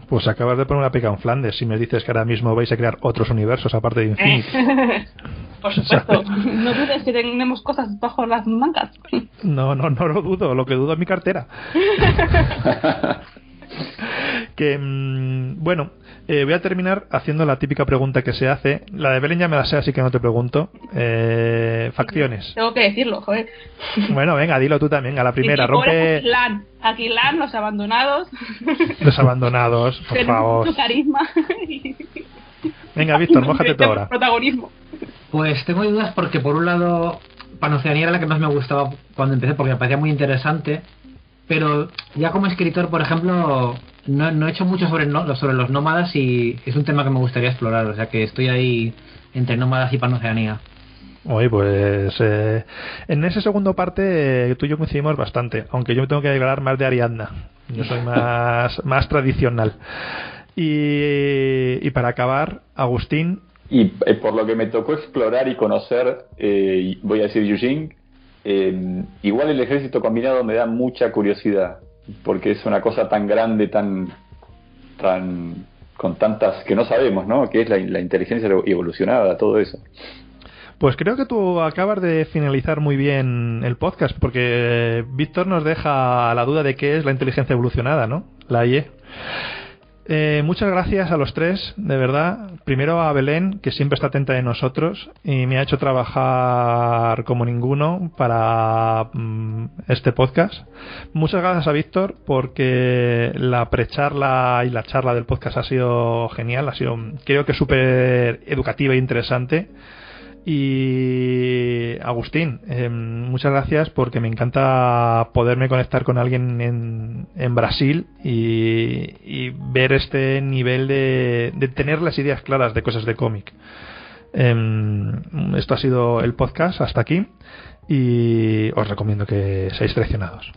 Pues acabas de poner una pica en Flandes si me dices que ahora mismo vais a crear otros universos aparte de Infinity. Por supuesto. No dudes que tenemos cosas bajo las mangas. No lo dudo. Lo que dudo es mi cartera. Que bueno, voy a terminar haciendo la típica pregunta que se hace. La de Belén ya me la sé, así que no te pregunto. Facciones. Tengo que decirlo, joder. Bueno, venga, dilo tú también. A la primera, rompe. Aquilán, los abandonados. Los abandonados, por favor. Su carisma. Venga, Víctor, mójate tú ahora. Protagonismo. Pues tengo dudas porque por un lado Panoceanía era la que más me gustaba cuando empecé porque me parecía muy interesante, pero ya como escritor, por ejemplo, no he hecho mucho sobre los nómadas y es un tema que me gustaría explorar, o sea que estoy ahí entre nómadas y Panoceanía. Oye, pues en ese segundo parte tú y yo coincidimos bastante, aunque yo me tengo que declarar más de Ariadna. Yo soy más tradicional. Y para acabar, Agustín. Y por lo que me tocó explorar y conocer, voy a decir Eugene, igual el ejército combinado me da mucha curiosidad, porque es una cosa tan grande, tan con tantas que no sabemos, ¿no? Que es la inteligencia evolucionada, todo eso. Pues creo que tú acabas de finalizar muy bien el podcast, porque Víctor nos deja la duda de qué es la inteligencia evolucionada, ¿no? La IE. Muchas gracias a los tres, de verdad. Primero a Belén, que siempre está atenta de nosotros y me ha hecho trabajar como ninguno para este podcast. Muchas gracias a Víctor, porque la precharla y la charla del podcast ha sido genial, creo que súper educativa e interesante. Y Agustín, muchas gracias, porque me encanta poderme conectar con alguien en Brasil y ver este nivel de tener las ideas claras de cosas de cómic. Esto ha sido el podcast hasta aquí y os recomiendo que seáis seleccionados.